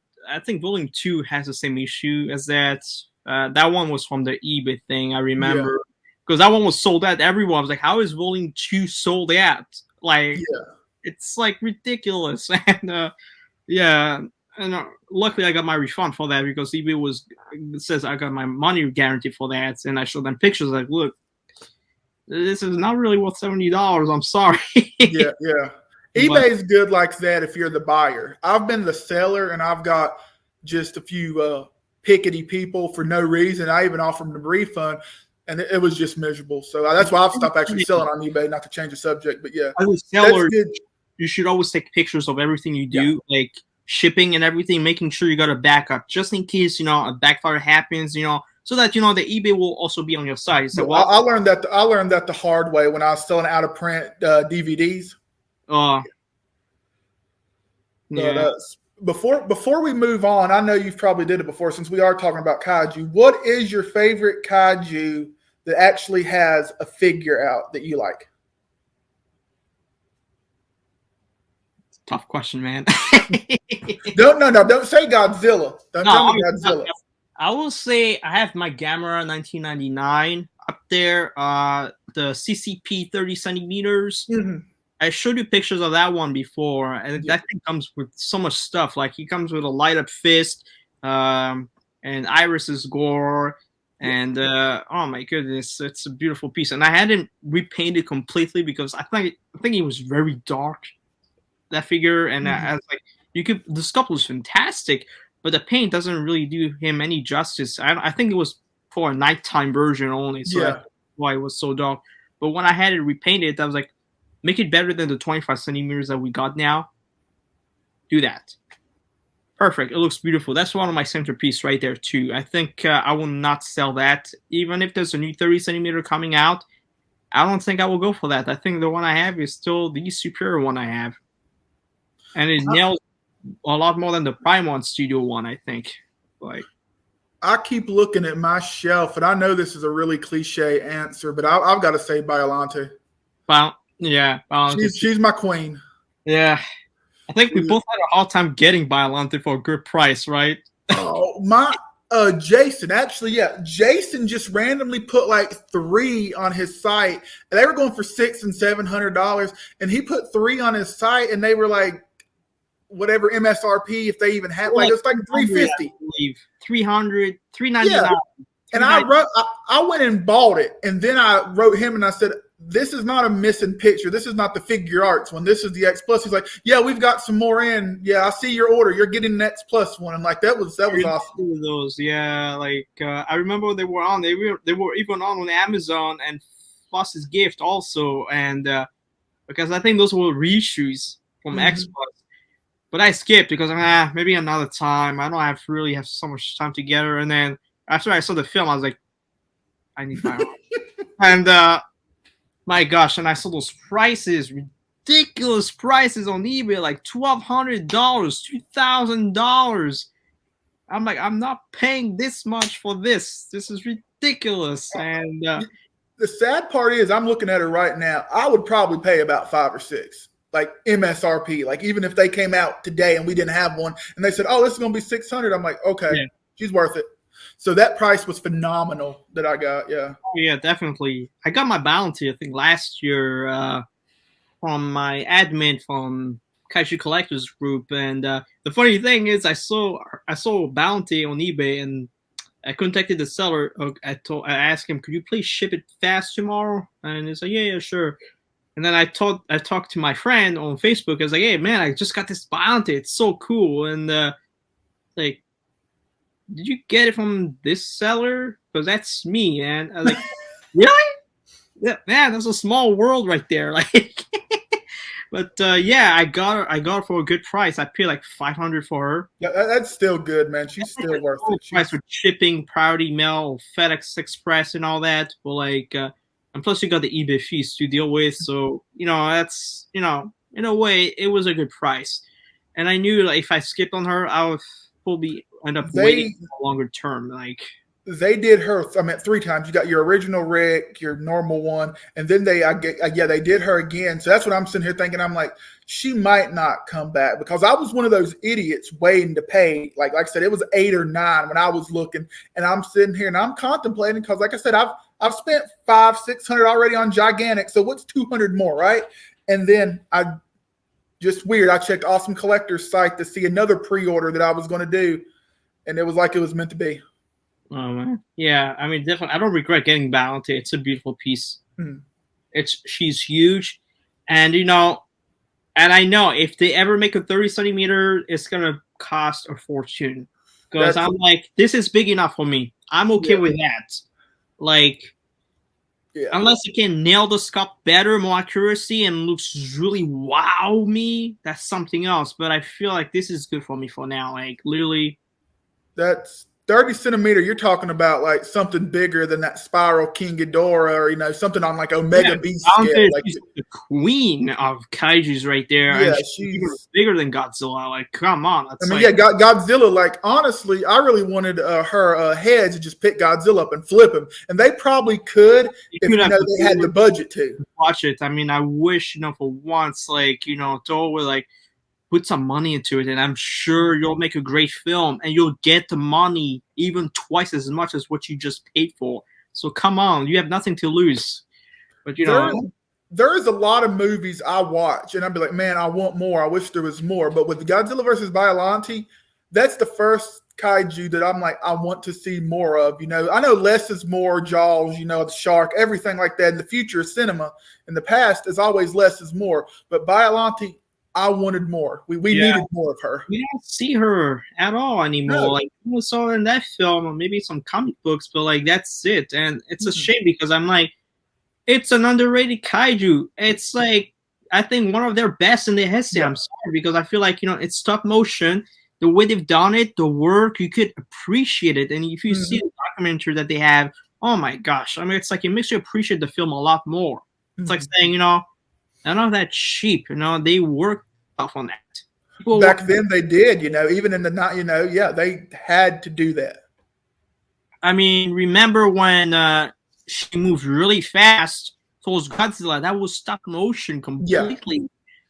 2 has the same issue as that. That one was from the eBay thing. I remember because that one was sold out. Everyone was like, "How is volume 2 sold out?" Like, it's like ridiculous. And and luckily I got my refund for that because eBay says I got my money guaranteed for that, and I showed them pictures like, look, this is not really worth $70. I'm sorry. Yeah. eBay's good like that if you're the buyer. I've been the seller, and I've got just a few pickety people for no reason. I even offered them a refund, and it was just miserable. So that's why I've stopped actually selling on eBay. Not to change the subject, but yeah, as a seller, you should always take pictures of everything you do, like shipping and everything, making sure you got a backup just in case a backfire happens, so that the eBay will also be on your side. So I learned that the hard way when I was selling out of print DVDs. Yeah. Before we move on, I know you've probably did it before since we are talking about kaiju. What is your favorite kaiju that actually has a figure out that you like? Tough question, man. Don't say Godzilla. Don't tell me Godzilla. I will say I have my Gamera 1999 up there. The CCP 30 centimeters. Mm-hmm. I showed you pictures of that one before, and that thing comes with so much stuff. Like, he comes with a light up fist, and Iris's gore, and oh my goodness, it's a beautiful piece. And I hadn't repainted completely because I think it was very dark, that figure, and I was like, the sculpt was fantastic, but the paint doesn't really do him any justice. I think it was for a nighttime version only, so that's why it was so dark. But when I had it repainted, I was like, make it better than the 25 centimeters that we got now. Do that. Perfect. It looks beautiful. That's one of my centerpiece right there too. I think I will not sell that, even if there's a new 30 centimeter coming out. I don't think I will go for that. I think the one I have is still the superior one I have. And it nails a lot more than the Prime One Studio one, I think. Like, I keep looking at my shelf, and I know this is a really cliche answer, but I've got to say Biollante. Well, yeah. She's my queen. Yeah. I think we both had a hard time getting Biollante for a good price, right? Oh, my Jason, actually, yeah. Jason just randomly put like 3 on his site, and they were going for $600 and $700, and he put 3 on his site, and they were like, whatever MSRP, if they even had, like, it's like $350, $300, $399. Yeah. And I went and bought it, and then I wrote him and I said, this is not a missing picture. This is not the figure arts one. This is the X Plus. He's like, yeah, we've got some more in. Yeah, I see your order. You're getting an X Plus one. I'm like, that was awesome. Those, yeah, like I remember they were on. They were even on Amazon and Floss's Gift also, and because I think those were reissues from X Plus. But I skipped because maybe another time. I don't really have so much time together. And then after I saw the film, I was like, I need my own. And my gosh, and I saw those prices, ridiculous prices on eBay, like $1,200, $2,000. I'm like, I'm not paying this much for this. This is ridiculous. And the sad part is, I'm looking at it right now. I would probably pay about 5 or 6. Like MSRP, like even if they came out today and we didn't have one and they said, oh, this is going to be $600. I'm like, okay, she's worth it. So that price was phenomenal that I got. Yeah. Oh, yeah, definitely. I got my bounty, I think, last year from my admin from Kaiju Collectors Group. And the funny thing is, I saw a bounty on eBay, and I contacted the seller. I asked him, "Could you please ship it fast tomorrow?" And he's like, "Yeah, yeah, sure." And then I talked to my friend on Facebook. I was like, "Hey, man, I just got this bounty. It's so cool." And like, did you get it from this seller? Because that's me, man. I was like, really? Yeah, man, that's a small world right there. Like, but yeah, I got her for a good price. I paid like $500 for her. Yeah, that's still good, man. She's still worth it. Price with shipping, priority mail, FedEx Express, and all that. But like, and plus you got the eBay fees to deal with. So that's in a way, it was a good price. And I knew like if I skipped on her, I would probably end up waiting for a longer term. Like, they did her. I mean, 3 times. You got your original Rick, your normal one, and then they did her again. So that's what I'm sitting here thinking. I'm like, she might not come back, because I was one of those idiots waiting to pay. Like I said, it was 8 or 9 when I was looking, and I'm sitting here and I'm contemplating, because like I said, I've spent $500-600 already on Gigantic. So what's 200 more, right? And then I checked Awesome Collector's site to see another pre-order that I was going to do, and it was like it was meant to be. Oh man, yeah. I mean, definitely. I don't regret getting Biollante. It's a beautiful piece. Mm. She's huge, and and I know if they ever make a 30 centimeter, it's gonna cost a fortune. Because I'm like, this is big enough for me. I'm okay with that. Like, unless you can nail the sculpt better, more accuracy, and looks really wow me, that's something else. But I feel like this is good for me for now. Like, literally, that's 30 centimeter, you're talking about like something bigger than that Spiral King Ghidorah, or something on like Omega Beast scale. Like, she's the queen of Kaijus right there. Yeah, and she's bigger than Godzilla. Like, come on. Godzilla. Like, honestly, I really wanted her head to just pick Godzilla up and flip him, and they probably could if they had the budget to watch it. I mean, I wish for once, like Toho would like put some money into it, and I'm sure you'll make a great film, and you'll get the money even twice as much as what you just paid for. So come on, you have nothing to lose. But there is a lot of movies I watch, and I'd be like, man, I want more. I wish there was more. But with Godzilla versus Biollante, that's the first kaiju that I'm like, I want to see more of. I know less is more. Jaws, the shark, everything like that. In the future of cinema, in the past, is always less is more. But Biollante, I wanted more. We needed more of her. We don't see her at all anymore. No. Like, we saw her in that film, or maybe some comic books, but like that's it. And it's a shame, because I'm like, it's an underrated kaiju. It's like, I think one of their best in the history. I'm sorry, because I feel like it's stop motion. The way they've done it, the work, you could appreciate it. And if you see the documentary that they have, oh my gosh! I mean, it's like it makes you appreciate the film a lot more. It's like saying, none of that cheap. They worked off on that. Back then they did, even in the night, they had to do that. I mean, remember when she moved really fast towards Godzilla? That was stop motion completely. Yeah.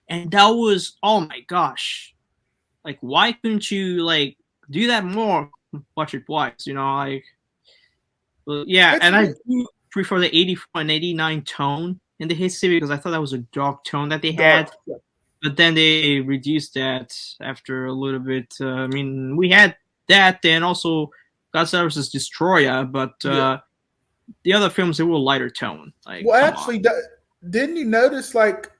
And that was, oh my gosh. Like, why couldn't you like do that more? Watch it twice, like. Well, yeah, and I do prefer the 84 and 89 tone in the history, because I thought that was a dark tone that they had. Yeah. But then they reduced that after a little bit. I mean, we had that, and also Godzilla vs. Destroyer, but the other films, they were lighter tone. Like, well, actually, didn't you notice, like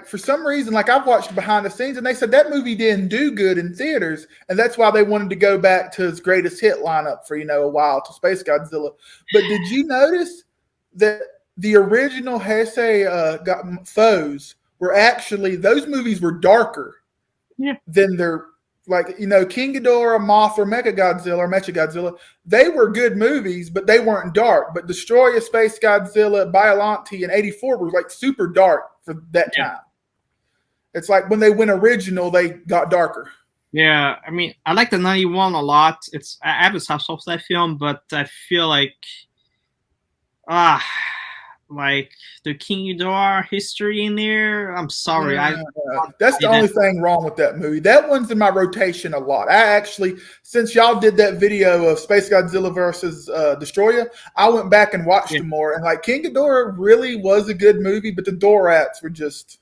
for some reason, like I've watched behind the scenes, and they said that movie didn't do good in theaters, and that's why they wanted to go back to his greatest hit lineup for a while, to Space Godzilla. But did you notice that the original Heisei foes were actually, those movies were darker than their, like, King Ghidorah, Mothra, Mechagodzilla, they were good movies, but they weren't dark. But Destroyer, Space Godzilla, Biollante, and 84 were like super dark for that time. It's like when they went original, they got darker. Yeah, I mean, I like the 91 a lot. I have a soft spot for that film, but I feel like like the King Ghidorah history in there. I'm sorry, that's the only thing wrong with that movie. That one's in my rotation a lot. I actually, since y'all did that video of Space Godzilla versus Destroyer, I went back and watched them more. And like King Ghidorah really was a good movie, but the Dorats were just.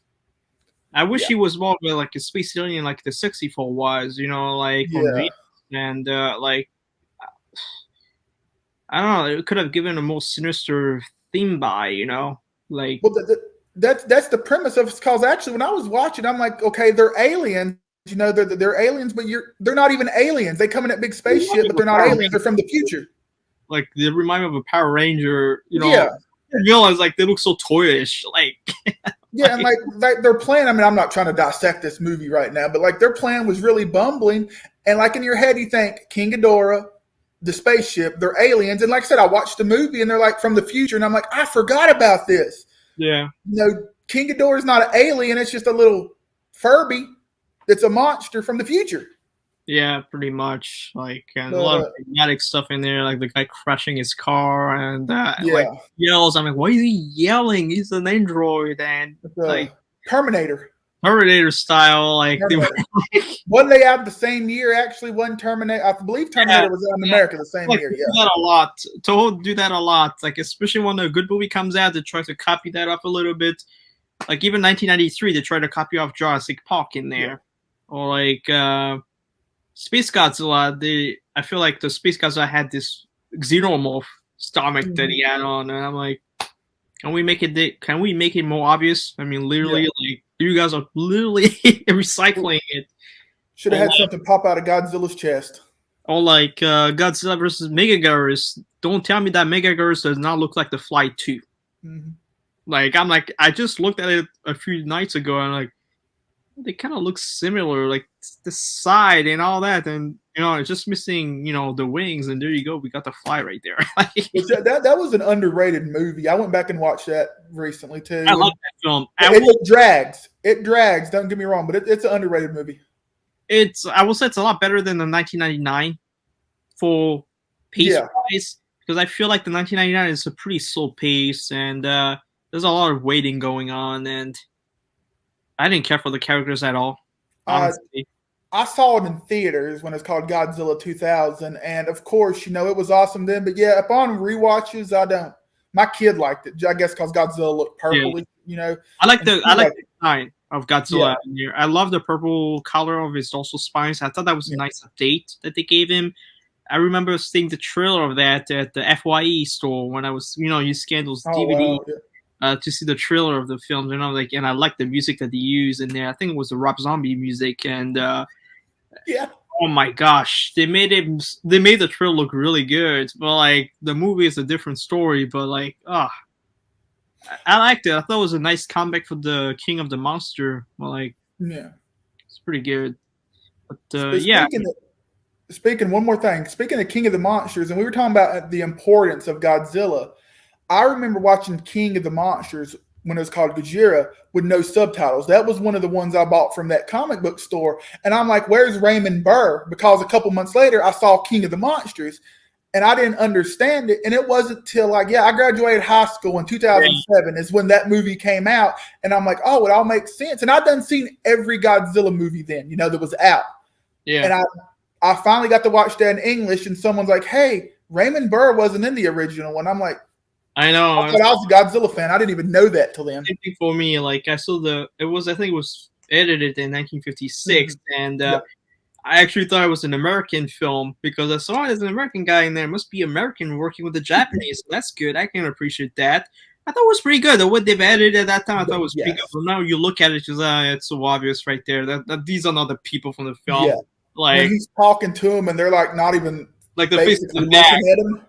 I wish he was more of like a space alien, like the 64 was, you know, like on Venus, and like I don't know, it could have given a more sinister theme you know, like. Well, that's the premise of it. Because actually, when I was watching, I'm like, okay, they're aliens. You know, they're aliens, but they're not even aliens. They come in that big spaceship, but they're not aliens. They're from the future. Like they remind me of a Power Ranger. You know, you realize like they look so toyish, like. Yeah, and like their plan, I mean, I'm not trying to dissect this movie right now, but like their plan was really bumbling. And like in your head, you think King Ghidorah, the spaceship, they're aliens. And like I said, I watched the movie and they're like from the future. And I'm like, I forgot about this. Yeah. You know, King Ghidorah is not an alien. It's just a little Furby that's a monster from the future. Yeah, pretty much. Like, and a lot of dramatic stuff in there, like the guy crashing his car and like yells. I'm like, why is he yelling? He's an android and like Terminator style. Like, wasn't they out the same year? Actually, one Terminator. I believe Terminator was out in America the same year. Yeah, do that a lot. Toho do that a lot. Like, especially when a good movie comes out, they try to copy that up a little bit. Like even 1993, they tried to copy off Jurassic Park in there, or like. Space Godzilla, I feel like the Space Godzilla had this xenomorph stomach that he had on, and I'm like, can we make it more obvious? I mean, literally, like you guys are literally recycling it. Should have had something pop out of Godzilla's chest. Or like Godzilla versus Megaguirus. Don't tell me that Megaguirus does not look like the Flight 2. Mm-hmm. Like I just looked at it a few nights ago, and like. They kind of look similar, like the side and all that, and you know, it's just missing, you know, the wings, and there you go, we got the fly right there. that was an underrated movie. I went back and watched that recently too. I love that film. It drags. It drags. Don't get me wrong, but it's an underrated movie. I will say it's a lot better than the 1999 for pace wise, because I feel like the 1999 is a pretty slow pace, and there's a lot of waiting going on, and. I didn't care for the characters at all, honestly. I saw it in theaters when it's called Godzilla 2000, and of course, you know, it was awesome then. But yeah, upon rewatches, I don't. My kid liked it, I guess, because Godzilla looked purpley. You know, I like the design of Godzilla in here. I love the purple color of his dorsal spines. I thought that was a nice update that they gave him. I remember seeing the trailer of that at the FYE store when I was, you know, you scanned those DVD. Wow. To see the trailer of the film, and I'm like, and I like the music that they use in there. I think it was the Rob Zombie music, and oh my gosh, they made the trailer look really good. But like the movie is a different story. But like, I liked it. I thought it was a nice comeback for the King of the Monster. But like, it's pretty good. But Speaking one more thing. Speaking of King of the Monsters, and we were talking about the importance of Godzilla. I remember watching King of the Monsters when it was called Gojira with no subtitles. That was one of the ones I bought from that comic book store. And I'm like, where's Raymond Burr? Because a couple months later, I saw King of the Monsters, and I didn't understand it. And it wasn't till I graduated high school in 2007 is when that movie came out. And I'm like, oh, it all makes sense. And I'd done seen every Godzilla movie then, you know, that was out. Yeah. And I finally got to watch that in English, and someone's like, hey, Raymond Burr wasn't in the original one. I'm like, I know. I was a Godzilla fan. I didn't even know that till then. For me, like I saw I think it was edited in 1956, and I actually thought it was an American film because I saw it as an American guy in there. It must be American working with the Japanese. So that's good. I can appreciate that. I thought it was pretty good. What they've edited at that time, I thought it was pretty good. But now you look at it, it's so obvious right there that these are not the people from the film. Yeah. Like when he's talking to him, and they're like not even like the face of the back,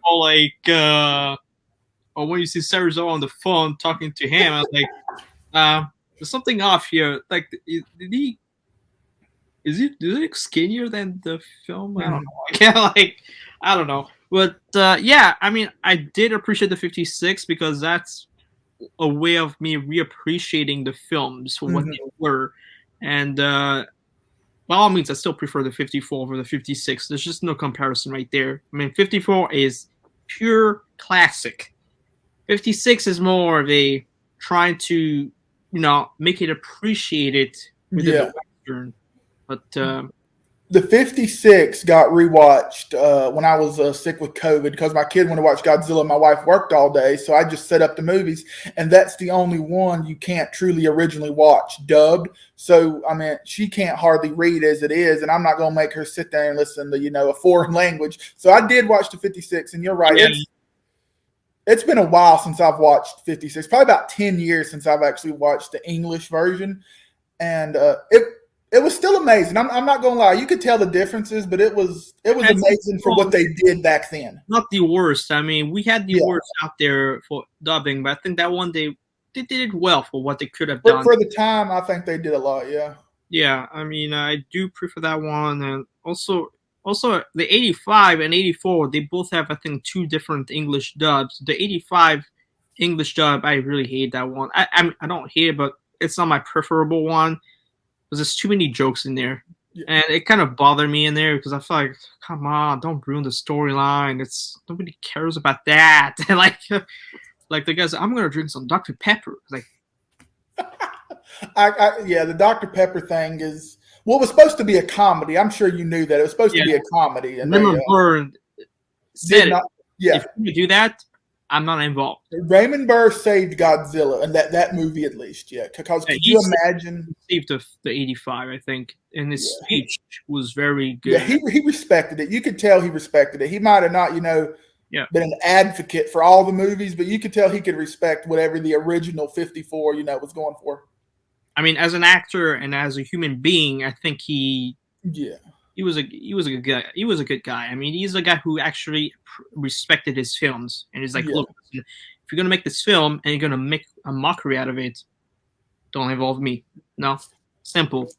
or like. Or when you see Serizo on the phone talking to him, I was like, there's something off here. Like, is he skinnier than the film? I don't know. I don't know. But I mean, I did appreciate the 56 because that's a way of me reappreciating the films for what they were. And by all means, I still prefer the 54 over the 56. There's just no comparison right there. I mean, 54 is pure classic. 56 is more of a trying to, make it appreciated within Yeah. the Western. But The 56 got rewatched when I was sick with COVID because my kid wanted to watch Godzilla. My wife worked all day, so I just set up the movies, and that's the only one you can't truly originally watch dubbed. So, I mean, she can't hardly read as it is, and I'm not going to make her sit there and listen to, a foreign language. So I did watch the 56, and you're right. Yeah. It's been a while since I've watched 56, probably about 10 years since I've actually watched the English version, and it was still amazing. I'm not gonna lie. You could tell the differences, but it was amazing for what they did back then. Not the worst. I mean, we had the worst out there for dubbing, but I think that one they did it well for what they could have done. For the time, I think they did a lot. Yeah. Yeah, I mean, I do prefer that one, and also the 85 and 84. They both have, I think, two different English dubs. The 85 English dub, I really hate that one. I don't hate it, but it's not my preferable one. There's too many jokes in there, and it kind of bothered me in there because I feel like, come on, don't ruin the storyline. Nobody cares about that. like the guys, I'm gonna drink some Dr. Pepper. Like, the Dr. Pepper thing is it was supposed to be a comedy. I'm sure you knew that it was supposed to be a comedy. And Raymond Burr said it. Yeah, if you do that, I'm not involved. Raymond Burr saved Godzilla, and that movie at least, because could you imagine? Saved the 85, I think, and his speech was very good. Yeah, he respected it. You could tell he respected it. He might have not, been an advocate for all the movies, but you could tell he could respect whatever the original 54, was going for. I mean, as an actor and as a human being, I think he was a good guy. He was a good guy. I mean, he's a guy who actually respected his films, and he's like, look, if you're gonna make this film and you're gonna make a mockery out of it, don't involve me. No, simple.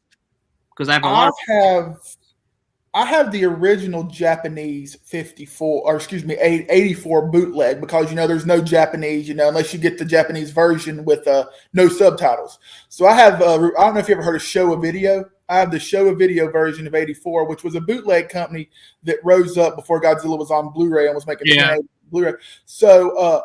Because I have the original Japanese 84 bootleg because there's no Japanese, unless you get the Japanese version with no subtitles. So I have I don't know if you ever heard of Showa Video. I have the Showa Video version of 84, which was a bootleg company that rose up before Godzilla was on Blu-ray and was making Blu-ray. So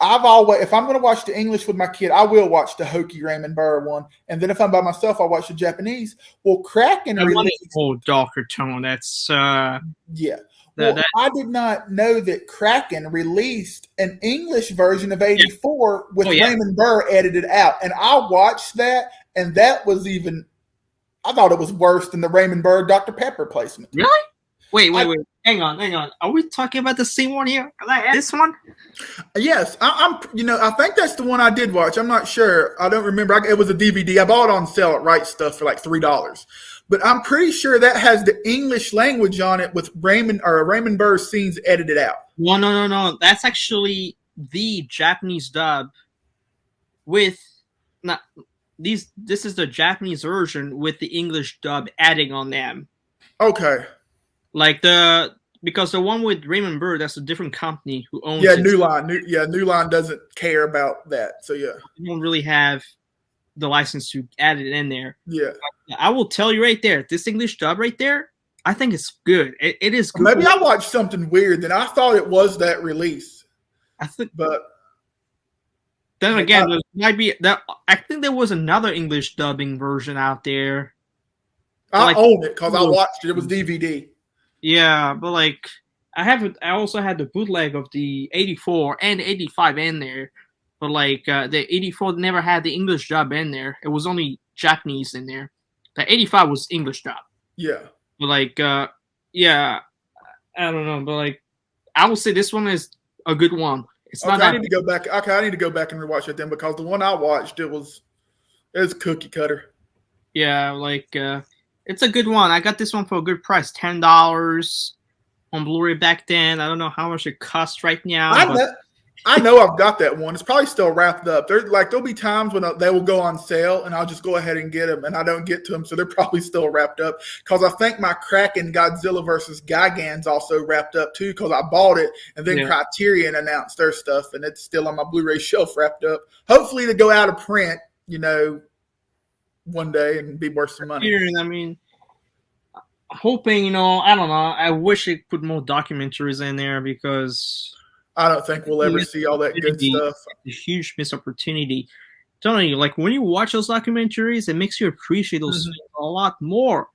if I'm going to watch the English with my kid, I will watch the hokey Raymond Burr one, and then if I'm by myself, I'll watch the Japanese. Well, Kraken released darker tone. That's I did not know that Kraken released an English version of 84 with Raymond Burr edited out, and I watched that, and that was even. I thought it was worse than the Raymond Burr Dr. Pepper placement. Really? Wait. Hang on. Are we talking about the same one here? This one? Yes. I think that's the one I did watch. I'm not sure. I don't remember. It was a DVD. I bought it on sale at Right Stuff for like $3. But I'm pretty sure that has the English language on it with Raymond Burr scenes edited out. No. That's actually the Japanese dub with this is the Japanese version with the English dub adding on them. Okay. Because the one with Raymond Burr, that's a different company who owns it. New Line. New Line doesn't care about that. So, they don't really have the license to add it in there. Yeah. But I will tell you right there, this English dub right there, I think it's good. It is good. Maybe I watched something weird, then I thought it was that release. But then again, there might be that. I think there was another English dubbing version out there. I own it because I watched it. It was DVD. Yeah, but I also had the bootleg of the 84 and 85 in there, but the 84 never had the English dub in there. It was only Japanese in there. The 85 was English dub. Yeah. But I don't know. But I would say this one is a good one. It's not. I need to go back. Okay, I need to go back and rewatch it then because the one I watched it was cookie cutter. Yeah, it's a good one. I got this one for a good price, $10 on Blu-ray back then. I don't know how much it costs right now. I know I've got that one. It's probably still wrapped up. There'll be times when they will go on sale, and I'll just go ahead and get them, and I don't get to them, so they're probably still wrapped up. Because I think my Kraken Godzilla versus Gigan's also wrapped up too, because I bought it, and then Criterion announced their stuff, and it's still on my Blu-ray shelf wrapped up. Hopefully, to go out of print, one day and be worth some money. I mean, hoping, I don't know. I wish it put more documentaries in there because I don't think we'll ever see all that good stuff. A huge missed opportunity. I'm telling you, like when you watch those documentaries, it makes you appreciate those films a lot more.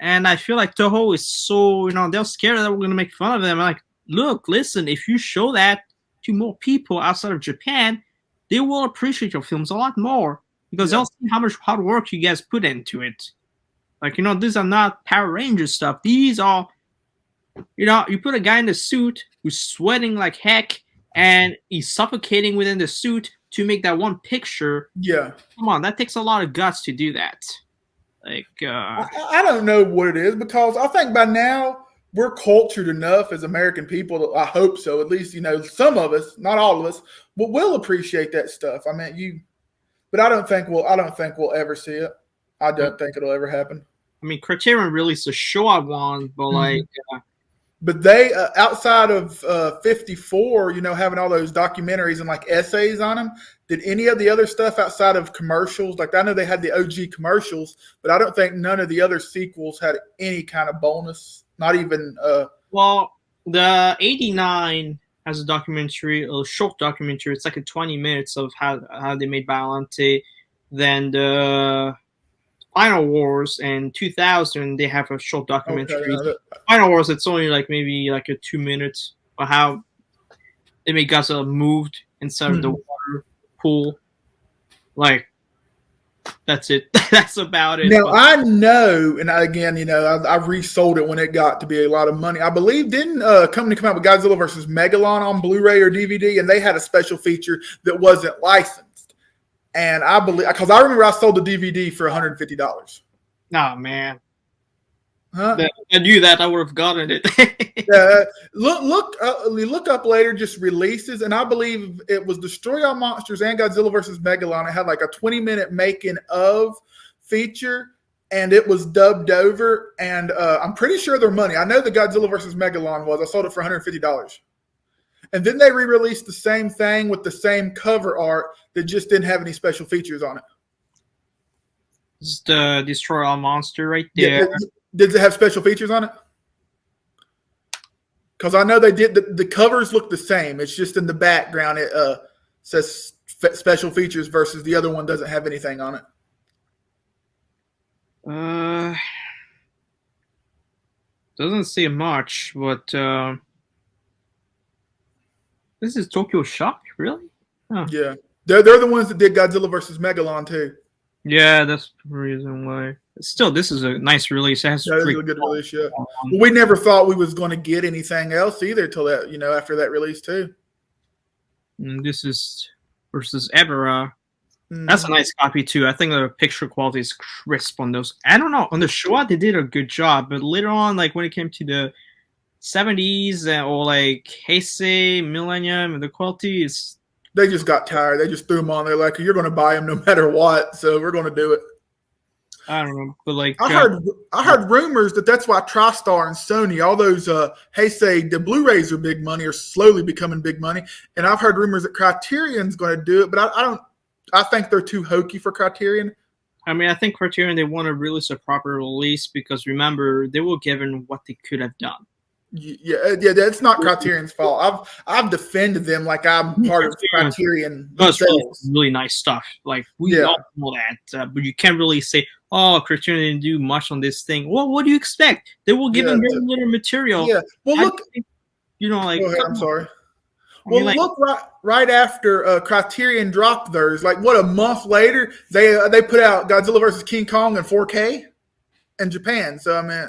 And I feel like Toho is so, they're scared that we're going to make fun of them. I'm like, look, listen, if you show that to more people outside of Japan, they will appreciate your films a lot more because they'll see how much hard work you guys put into it. Like, these are not Power Rangers stuff. These are, you put a guy in the suit who's sweating like heck and he's suffocating within the suit to make that one picture. Yeah. Come on, that takes a lot of guts to do that. Like, I don't know what it is because I think by now we're cultured enough as American people. I hope so. At least, some of us, not all of us, but we'll appreciate that stuff. I mean, but I don't think we'll ever see it. I don't think it'll ever happen. I mean, Criterion released a Showa one, but but they outside of 54, having all those documentaries and like essays on them. Did any of the other stuff outside of commercials? Like I know they had the OG commercials, but I don't think none of the other sequels had any kind of bonus. Not even. Well, the 89 has a documentary, a short documentary. It's like 20 minutes of how they made Biollante. Then the Final Wars and 2000, they have a short documentary. Okay, Final Wars, it's only maybe a 2 minutes of how they made Godzilla moved inside of the water pool. That's it. That's about it. Now, I know, and again, I resold it when it got to be a lot of money. I believe, didn't a company come out with Godzilla versus Megalon on Blu-ray or DVD, and they had a special feature that wasn't licensed. And I believe, because I remember I sold the DVD for $150. Oh, man. Huh? I knew that. I would have gotten it. Look up later, just releases, and I believe it was Destroy All Monsters and Godzilla versus Megalon. It had like a 20-minute making of feature, and it was dubbed over. And I'm pretty sure they're money. I know the Godzilla versus Megalon was. I sold it for $150. And then they re-released the same thing with the same cover art that just didn't have any special features on it. It's the Destroy All Monster right there. Yeah, did it have special features on it? Because I know they did. The covers look the same. It's just in the background it says special features versus the other one doesn't have anything on it. Doesn't say much, but this is Tokyo Shock, really? Huh. Yeah, they're the ones that did Godzilla versus Megalon too. Yeah, that's the reason why. Still, this is a nice release. It has a good release. Yeah, well, we never thought we was going to get anything else either till that, after that release too. And this is versus Ebera. That's a nice copy too. I think the picture quality is crisp on those. I don't know, on the Showa they did a good job, but later on, when it came to the 70s or Heisei, Millennium, and the quality is. They just got tired. They just threw them on there you're going to buy them no matter what, so we're going to do it. I don't know, but I heard rumors that's why TriStar and Sony, all those Heisei, the Blu-rays are big money or slowly becoming big money, and I've heard rumors that Criterion's going to do it, but I think they're too hokey for Criterion. I mean, I think Criterion, they want to release a proper release because remember they were given what they could have done. Yeah, that's not Criterion's fault. I've defended them like I'm part of Criterion. That's really nice stuff. We all know that, but you can't really say, "Oh, Criterion didn't do much on this thing." Well, what do you expect? They will give them very little material. Yeah. Well, look. Go ahead, I'm sorry. Well, look right after Criterion dropped theirs. A month later, they put out Godzilla versus King Kong in 4K in Japan. So I mean.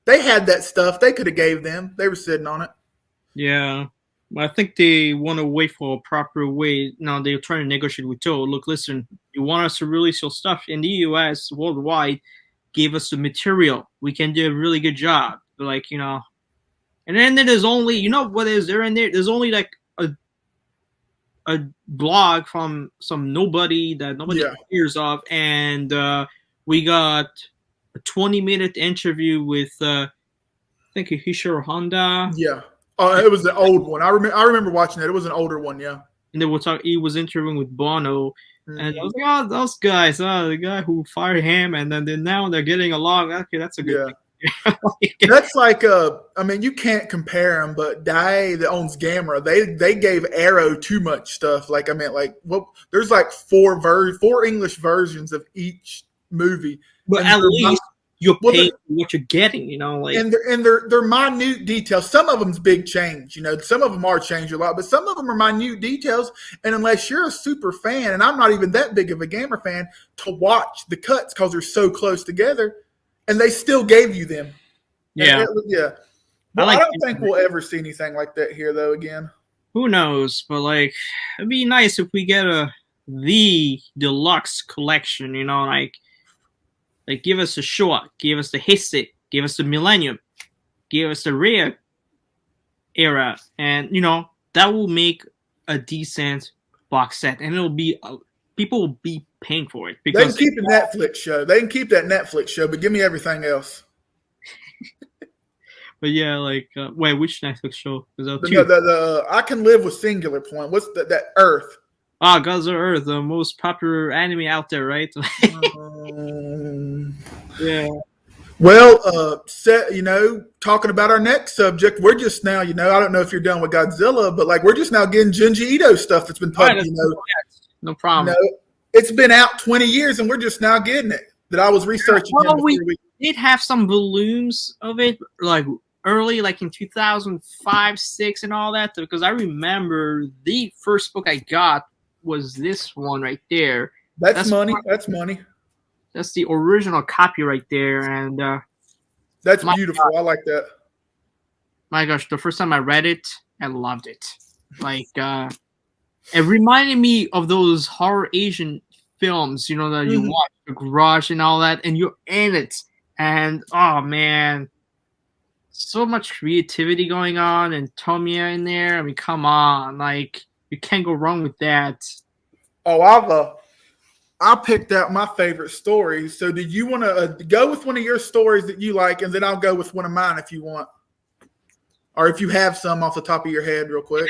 They had that stuff. They could have gave them. They were sitting on it. Yeah. I think they want to wait for a proper way. Now they're trying to negotiate with Toho. Look, listen, you want us to release your stuff in the US, worldwide, give us the material. We can do a really good job. But and then there's only, what is there in there? There's only a blog from some nobody that nobody hears of. And we got a 20-minute interview with I think Hishiro Honda. Yeah. It was the old one. I remember watching it. It was an older one, yeah. And then he was interviewing with Bono. And I was like, oh, those guys, the guy who fired him, and then now they're getting along. Okay, that's a good thing. That's like I mean, you can't compare them, but Daiei that owns Gamera, they gave Arrow too much stuff. Like I mean, like there's like four English versions of each movie, but and at least you're paying they're- what you're getting, you know, like and they're minute details. Some of them's big change, you know. Some of them are changed a lot, but some of them are minute details. And unless you're a super fan, and I'm not even that big of a Gamer fan, to watch the cuts because they're so close together, and they still gave you them. yeah. Yeah. Well, like I don't think we'll ever see anything like that here, though. Again, who knows? But like, it'd be nice if we get the deluxe collection, you know, like give us the Showa, give us the Heisei, give us the Millennium, give us the Rare era, and you know that will make a decent box set, and it'll be people will be paying for it they can because keep the Netflix show. They can keep that Netflix show, but give me everything else. But yeah, like wait, which Netflix show? Is that The I Can Live with Singular Point. What's that Earth? Ah, Gods of Earth, the most popular anime out there, right? Yeah. Well, you know, talking about our next subject, we're just now, you know, I don't know if you're done with Godzilla, but like we're just now getting Junji Ito stuff that's been published. You know, no problem. You know, it's been out 20 years, and we're just now getting it. That I was researching. Well, we did have some volumes of it, like early, like in 2005, 6, and all that, because I remember the first book I got was this one right there. That's money. That's money. That's the original copy right there, and that's beautiful. I like that. My gosh, the first time I read it, I loved it. Like, it reminded me of those horror Asian films, you know, that you watch, The Garage and all that, and you're in it, and oh man, so much creativity going on, and Tomiya in there. I mean, come on, like you can't go wrong with that. Oh, I picked out my favorite stories. So, did you want to go with one of your stories that you like, and then I'll go with one of mine if you want, or if you have some off the top of your head, real quick.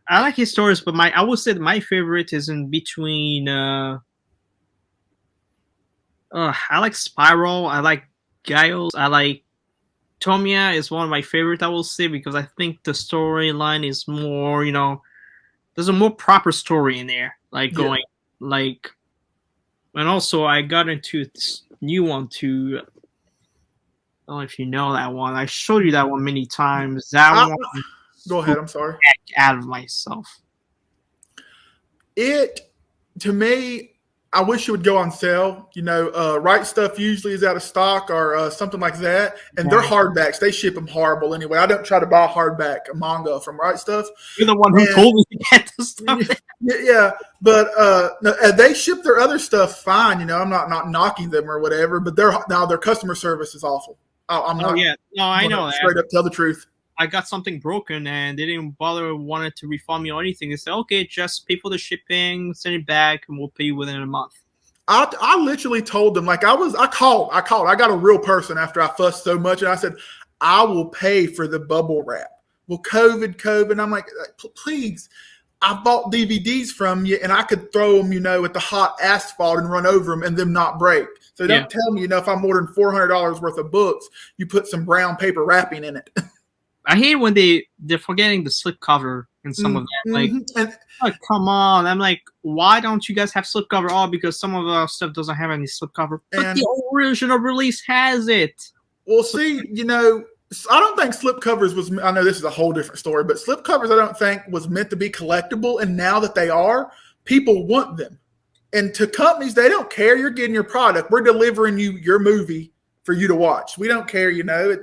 I like his stories, but I would say that my favorite is in between. I like Spiral. I like Giles. I like Tomiya is one of my favorite. I will say because I think the storyline is more, you know, there's a more proper story in there, like going like. And also, I got into this new one too. I don't know if you know that one. I showed you that one many times. That one. Go ahead. I'm sorry. Out of myself. To me, I wish it would go on sale. You know, Right Stuff usually is out of stock or something like that. And they're hardbacks. They ship them horrible anyway. I don't try to buy a hardback manga from Right Stuff. You're the one who told me to get the stuff. Yeah, but no, they ship their other stuff fine. You know, I'm not knocking them or whatever. But their customer service is awful. I'm not. Yeah, no, I know that. Straight up, tell the truth. I got something broken and they didn't bother wanted to refund me or anything. They said, okay, just pay for the shipping, send it back, and we'll pay you within a month. I literally told them, like, I called. I got a real person after I fussed so much, and I said, I will pay for the bubble wrap. Well, COVID. And I'm like, please, I bought DVDs from you, and I could throw them, you know, at the hot asphalt and run over them and them not break. So don't tell me, you know, if I'm ordering $400 worth of books, you put some brown paper wrapping in it. I hate when they're forgetting the slipcover in some of that. Like, come on. I'm like, why don't you guys have slipcover? Oh, because some of the stuff doesn't have any slipcover. But the original release has it. Well, see, you know, I don't think slipcovers was, I know this is a whole different story, but slipcovers I don't think was meant to be collectible. And now that they are, people want them. And to companies, they don't care. You're getting your product. We're delivering you your movie for you to watch. We don't care, you know.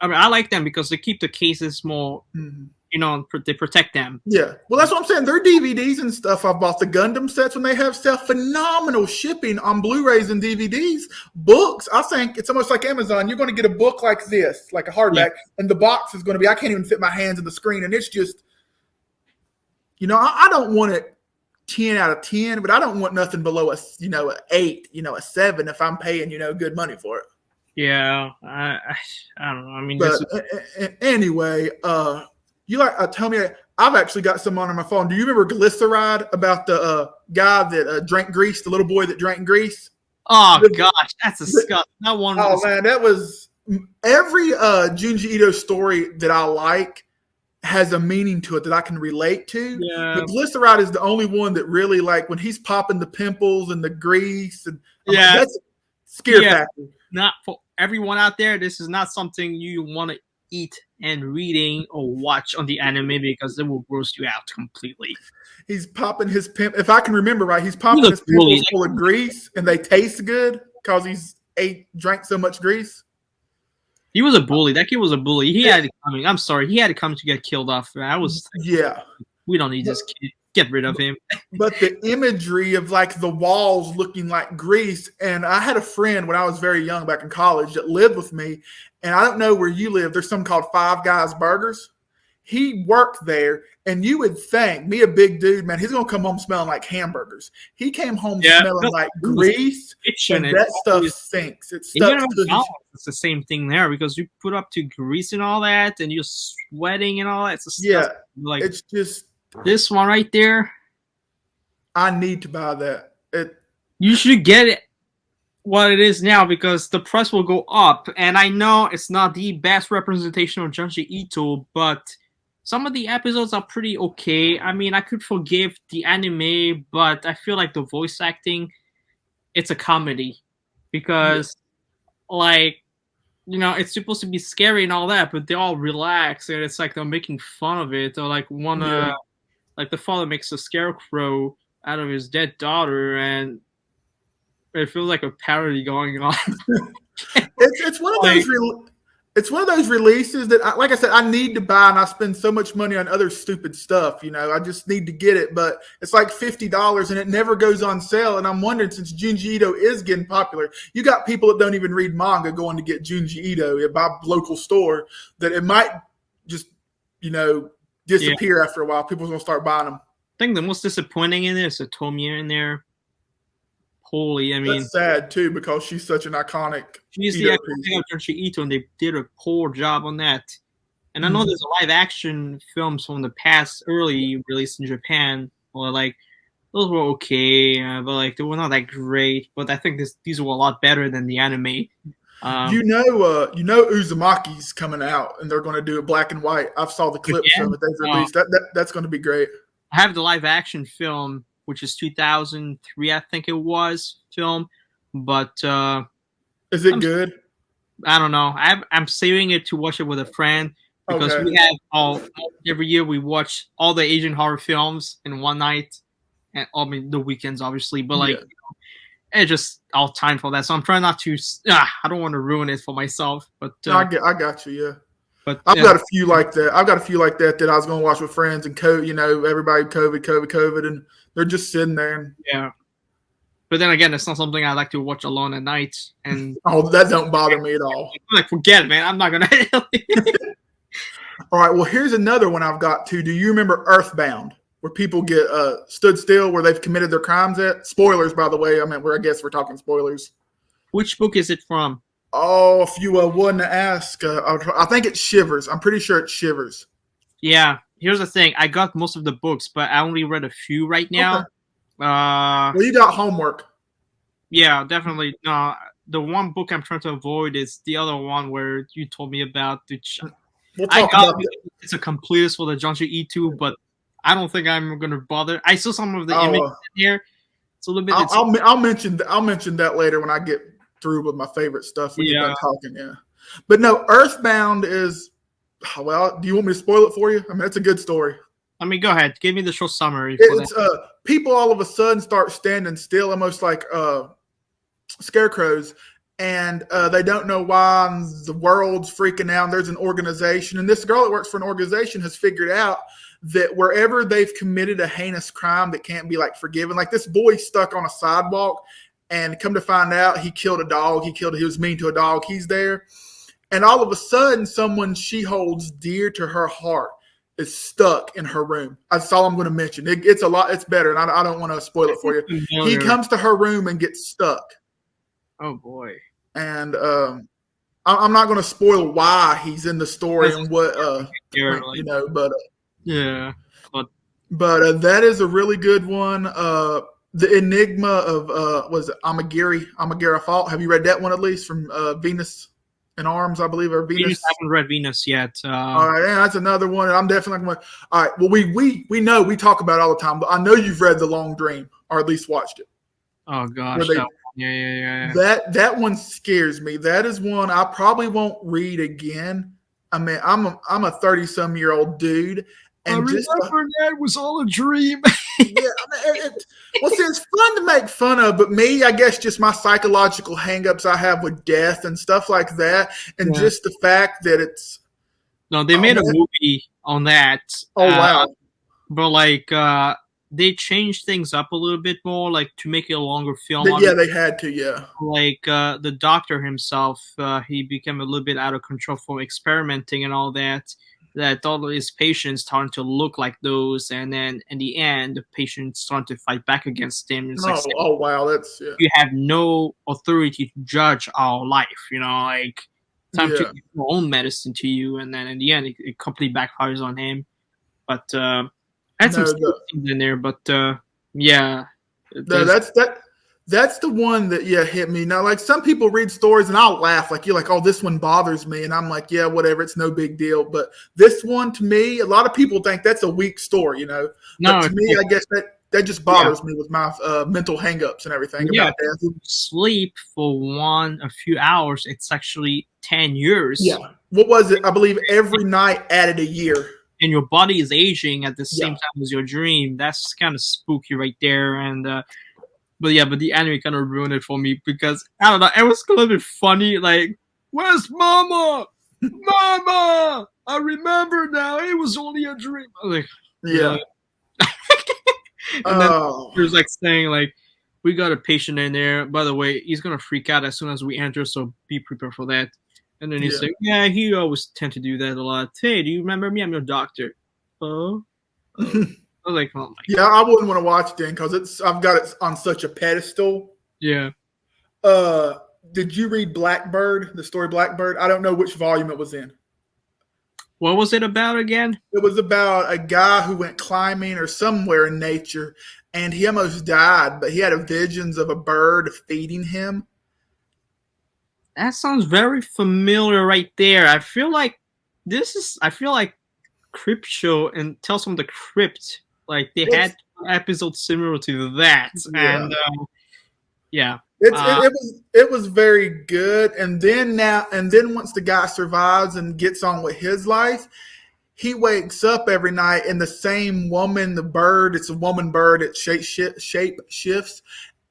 I mean, I like them because they keep the cases more, you know, they protect them. Yeah. Well, that's what I'm saying. Their DVDs and stuff, I bought the Gundam sets when they have stuff, phenomenal shipping on Blu-rays and DVDs. Books, I think it's almost like Amazon. You're going to get a book like this, like a hardback, and the box is going to be, I can't even fit my hands in the screen. And it's just, you know, I don't want it 10 out of 10, but I don't want nothing below an 8, a 7 if I'm paying, good money for it. Yeah, I don't know. I mean, but anyway, tell me, I've actually got some on my phone. Do you remember Glyceride, about the guy that drank grease, the little boy that drank grease? Oh gosh, that's disgusting. That one. Oh man, that was every Junji Ito story that I like has a meaning to it that I can relate to. Yeah. But Glyceride is the only one that really, like, when he's popping the pimples and the grease, and yeah, like, that's scare factor. Not for everyone out there. This is not something you want to eat and reading or watch on the anime because it will gross you out completely. He's popping his pimp. If I can remember right, he's popping his pimples full of grease, and they taste good because he's drank so much grease. He was a bully. That kid was a bully. He had it coming. I'm sorry. He had it coming to get killed off. We don't need this kid. Get rid of him. But the imagery of like the walls looking like grease, and I had a friend when I was very young back in college that lived with me, and I don't know where you live. There's something called Five Guys Burgers. He worked there, and you would think, me, a big dude, man, he's going to come home smelling like hamburgers. He came home smelling like grease, and that stuff stinks. It's the same thing there because you put up to grease and all that, and you're sweating and all that. Like, it's just this one right there. I need to buy that. You should get it what it is now because the price will go up. And I know it's not the best representation of Junji Ito, but some of the episodes are pretty okay. I mean, I could forgive the anime, but I feel like the voice acting, it's a comedy. Because, like, you know, it's supposed to be scary and all that, but they're all relaxed, and it's like they're making fun of it. Or, like, like, the father makes a scarecrow out of his dead daughter, and it feels like a parody going on. It's one of those... It's one of those releases that, like I said, I need to buy, and I spend so much money on other stupid stuff. You know, I just need to get it, but it's like $50, and it never goes on sale. And I'm wondering, since Junji Ito is getting popular, you got people that don't even read manga going to get Junji Ito at my local store, that it might just, you know, disappear after a while. People's going to start buying them. I think the most disappointing in this is Tomiya in there. Holy, I mean, that's sad too because she's such an iconic. She's the iconic thing of Junji Ito, and they did a poor job on that. And I know there's live action films from the past, early released in Japan, or like those were okay, but like they were not that great. But I think these were a lot better than the anime. You know Uzumaki's coming out, and they're going to do it black and white. I saw the clips of it they've released. That's going to be great. I have the live action film, which is 2003, I think it was, film. But is it good? I don't know. I'm saving it to watch it with a friend because we have every year we watch all the Asian horror films in one night, and I mean the weekends obviously, but like it's just all time for that. So I'm trying not to. I don't want to ruin it for myself. But I got you. Yeah. But I've got a few like that. I've got a few like that I was going to watch with friends, and you know, everybody COVID, and they're just sitting there. And, but then again, it's not something I like to watch alone at night. And that don't bother me at all. I'm like, forget it, man. I'm not gonna. All right. Well, here's another one I've got too. Do you remember Earthbound, where people get stood still, where they've committed their crimes at? Spoilers, by the way. I mean, I guess we're talking spoilers. Which book is it from? Oh, if you wouldn't ask, I think it's Shivers. I'm pretty sure it's Shivers. Yeah. Here's the thing. I got most of the books, but I only read a few right now. Okay. Well, you got homework. Yeah, definitely. No, the one book I'm trying to avoid is the other one where you told me about. It's a completist for the Junji Ito, but I don't think I'm going to bother. I saw some of the images in here. It's a little bit. I'll mention that later when I get through with my favorite stuff. When you're done talking, But no, Earthbound is. Well, do you want me to spoil it for you? I mean, it's a good story. I mean, go ahead. Give me the short summary. It's people all of a sudden start standing still, almost like scarecrows, and they don't know why. The world's freaking out. There's an organization, and this girl that works for an organization has figured out that wherever they've committed a heinous crime that can't be like forgiven, like this boy stuck on a sidewalk, and come to find out he killed a dog. He was mean to a dog. He's there, and all of a sudden, someone she holds dear to her heart is stuck in her room. That's all I'm going to mention. It's a lot. It's better, and I don't want to spoil it for you. He comes to her room and gets stuck. Oh boy! And I'm not going to spoil why he's in the story and what you know. But yeah, but that is a really good one. The Enigma of was it Amagiri Fault? Have you read that one at least from Venus in Arms, I believe, or Venus, Venus? I haven't read Venus yet. All right, yeah, that's another one. I'm definitely going. All right, well, we know we talk about it all the time, but I know you've read The Long Dream or at least watched it. Oh gosh, yeah. That one scares me. That is one I probably won't read again. I mean, I'm a 30-some-year-old dude, and that was all a dream. yeah, I mean, well, see, it's fun to make fun of, but me, I guess, just my psychological hangups I have with death and stuff like that, and just the fact that it's. No, they made a movie on that. Oh wow! But like, they changed things up a little bit more, like to make it a longer film. They had to. Yeah, like the doctor himself, he became a little bit out of control from experimenting and all that. That all of his patients started to look like those, and then in the end, the patients started to fight back against him. It's wow, that's you have no authority to judge our life, like time to give your own medicine to you, and then in the end, it completely backfires on him. But I had some things in there, but yeah, that's the one that hit me. Now, like some people read stories and I'll laugh, like you're like, oh, this one bothers me, and I'm like, yeah, whatever, it's no big deal. But this one, to me, a lot of people think that's a weak story, No, but to me, I guess that just bothers me with my mental hangups and everything about death. You sleep for a few hours. It's actually 10 years. Yeah. What was it? I believe every night added a year. And your body is aging at the same time as your dream. That's kind of spooky right there. And but the anime kind of ruined it for me because I don't know. It was a little bit funny. Like, where's Mama? Mama! I remember now. It was only a dream. I was like, yeah. And then he was like saying like, we got a patient in there. By the way, he's gonna freak out as soon as we enter, so be prepared for that. And then he's like, yeah, he always tend to do that a lot. Hey, do you remember me? I'm your doctor. Oh. I was like, oh my God. I wouldn't want to watch it then because I've got it on such a pedestal. Yeah. Did you read Blackbird, the story Blackbird? I don't know which volume it was in. What was it about again? It was about a guy who went climbing or somewhere in nature, and he almost died, but he had visions of a bird feeding him. That sounds very familiar right there. I feel like Crypt Show and Tales from the Crypt, like they had episodes similar to that. And it was very good. And then once the guy survives and gets on with his life, he wakes up every night and the same woman, the bird, it's a woman bird, it shape shifts.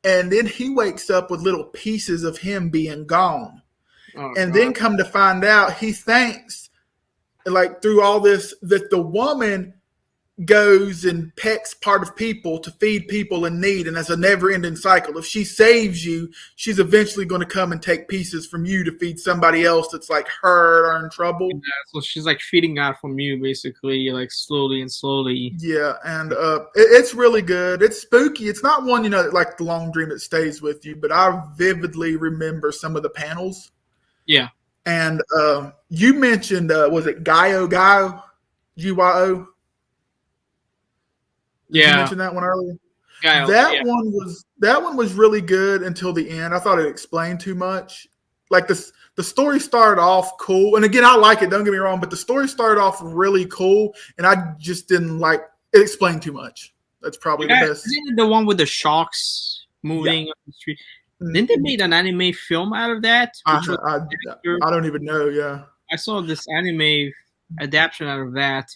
And then he wakes up with little pieces of him being gone. Then come to find out, he thinks, like through all this, that the woman goes and pecks part of people to feed people in need, and that's a never-ending cycle. If she saves you, she's eventually going to come and take pieces from you to feed somebody else that's like hurt or in trouble. Yeah, so she's like feeding out from you, basically, like slowly and slowly. Yeah, and it's really good. It's spooky. It's not one, like The Long Dream that stays with you, but I vividly remember some of the panels. Yeah. And you mentioned, was it Gyo? GYO? Did you mention that one earlier? That one was really good until the end. I thought it explained too much. Like the story started off cool. And again, I like it, don't get me wrong, but the story started off really cool, and I just didn't like it. Explained too much. That's probably the best. Isn't it the one with the sharks moving up the street? Didn't they make an anime film out of that? I don't even know. Yeah, I saw this anime adaptation out of that.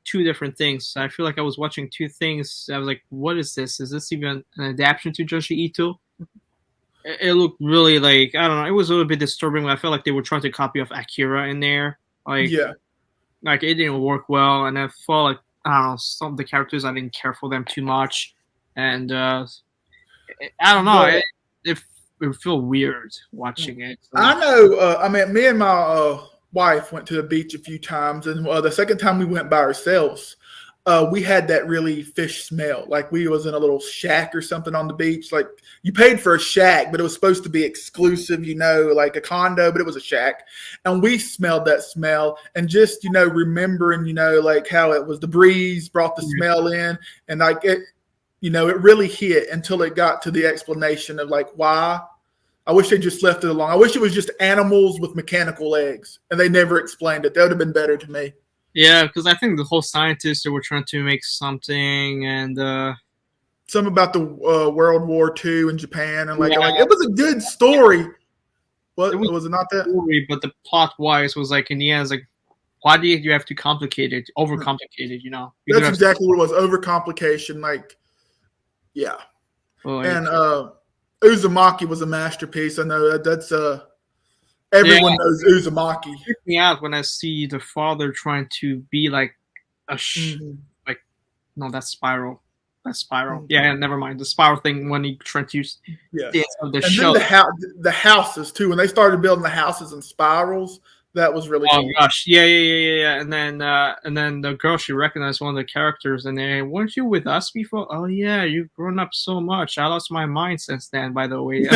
Two different things. I feel like I was watching two things. I was like, what is this? Is this even an adaptation to Junji Ito? It looked really like, I don't know, it was a little bit disturbing. I felt like they were trying to copy off Akira in there. Like it didn't work well, and I felt like, I don't know, some of the characters, I didn't care for them too much. And I don't know, it felt weird watching it. So. I know, I mean, me and my wife went to the beach a few times, and the second time we went by ourselves, we had that really fish smell. Like we was in a little shack or something on the beach. Like you paid for a shack, but it was supposed to be exclusive, like a condo, but it was a shack. And we smelled that smell, and just, remembering, like how it was the breeze brought the smell in, and like it, it really hit until it got to the explanation of like why. I wish they just left it alone. I wish it was just animals with mechanical legs, and they never explained it. That would have been better to me. Yeah, because I think the whole scientists, they were trying to make something, and some about the World War II in Japan, and like it was a good story. What was it not that story? But the plot wise was like in the end, it's like, why do you have to complicate it, overcomplicate it? That's exactly what it was. Overcomplication, like, yeah. And Uzumaki was a masterpiece. I know that's everyone knows Uzumaki. It freaked me out when I see the father trying to be like a like, no, that's Spiral. That's Spiral. Yeah, never mind. The Spiral thing when he tried to use the show. The houses too. When they started building the houses in spirals, that was really cool. Oh gosh, yeah. And then the girl, she recognized one of the characters, and then, weren't you with us before? Oh yeah, you've grown up so much. I lost my mind since then. By the way,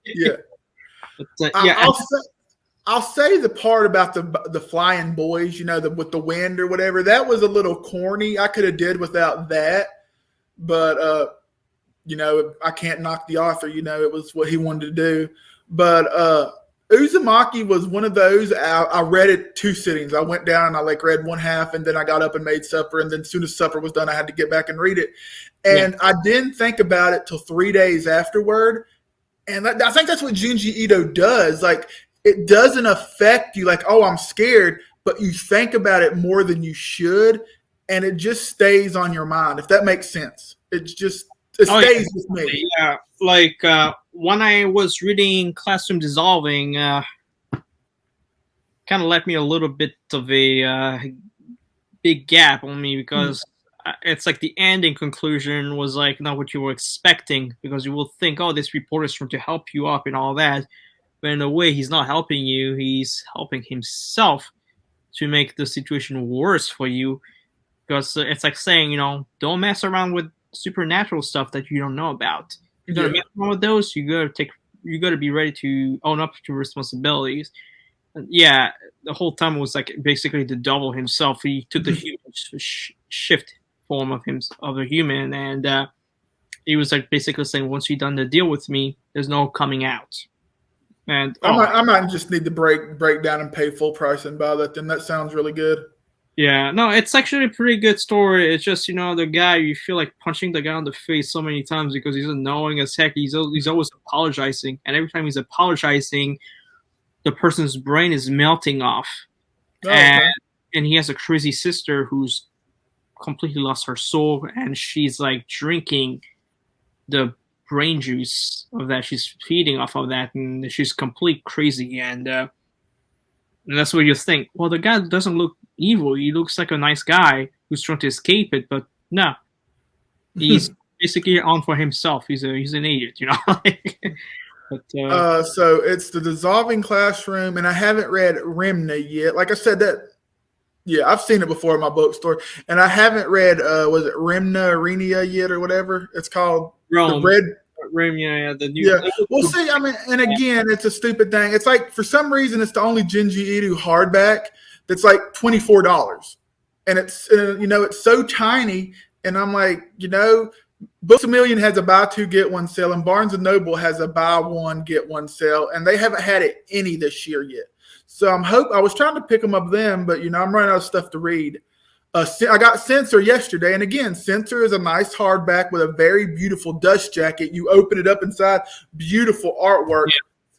yeah. But, I'll say the part about the flying boys, with the wind or whatever, that was a little corny. I could have did without that, but I can't knock the author. It was what he wanted to do, but. Uzumaki was one of those. I read it 2 sittings. I went down and I read one half, and then I got up and made supper. And then as soon as supper was done, I had to get back and read it. And I didn't think about it till 3 days afterward. And I think that's what Junji Ito does. Like, it doesn't affect you like, oh, I'm scared, but you think about it more than you should, and it just stays on your mind. If that makes sense, it stays with me. Yeah, like when I was reading Classroom Dissolving, kind of left me a little bit of a big gap on me, because it's like the ending conclusion was like not what you were expecting, because you will think, oh, this reporter is trying to help you up and all that, but in a way, he's not helping you. He's helping himself to make the situation worse for you, because it's like saying, don't mess around with supernatural stuff that you don't know about. You're gonna mess around with those. You gotta be ready to own up to responsibilities. And the whole time it was like basically the devil himself. He took the human shift form of a human, and he was like basically saying, once you've done the deal with me, there's no coming out. And I might just need to break down and pay full price and buy that. Then that sounds really good. Yeah, no, it's actually a pretty good story. It's just, the guy, you feel like punching the guy in the face so many times, because he's annoying as heck. He's always apologizing, and every time he's apologizing, the person's brain is melting off. And he has a crazy sister who's completely lost her soul, and she's like drinking the brain juice of that. She's feeding off of that, and she's complete crazy. And that's what you think. Well, the guy doesn't look evil. He looks like a nice guy who's trying to escape it, but no, he's basically on for himself. He's an idiot, But, so it's the Dissolving Classroom, and I haven't read Remna yet. Like I said, I've seen it before in my bookstore, and I haven't read was it Remna Arenia yet or whatever it's called. Rome. The red. The new. Yeah. Well, see, I mean, and again, it's a stupid thing. It's like, for some reason, it's the only Junji Ito hardback that's like $24, and it's it's so tiny, and I'm like, Books A Million has a buy two get one sale, and Barnes and Noble has a buy one get one sale, and they haven't had it any this year yet. So I was trying to pick them up then, but I'm running out of stuff to read. I got Censor yesterday, and again, Censor is a nice hardback with a very beautiful dust jacket. You open it up inside, beautiful artwork,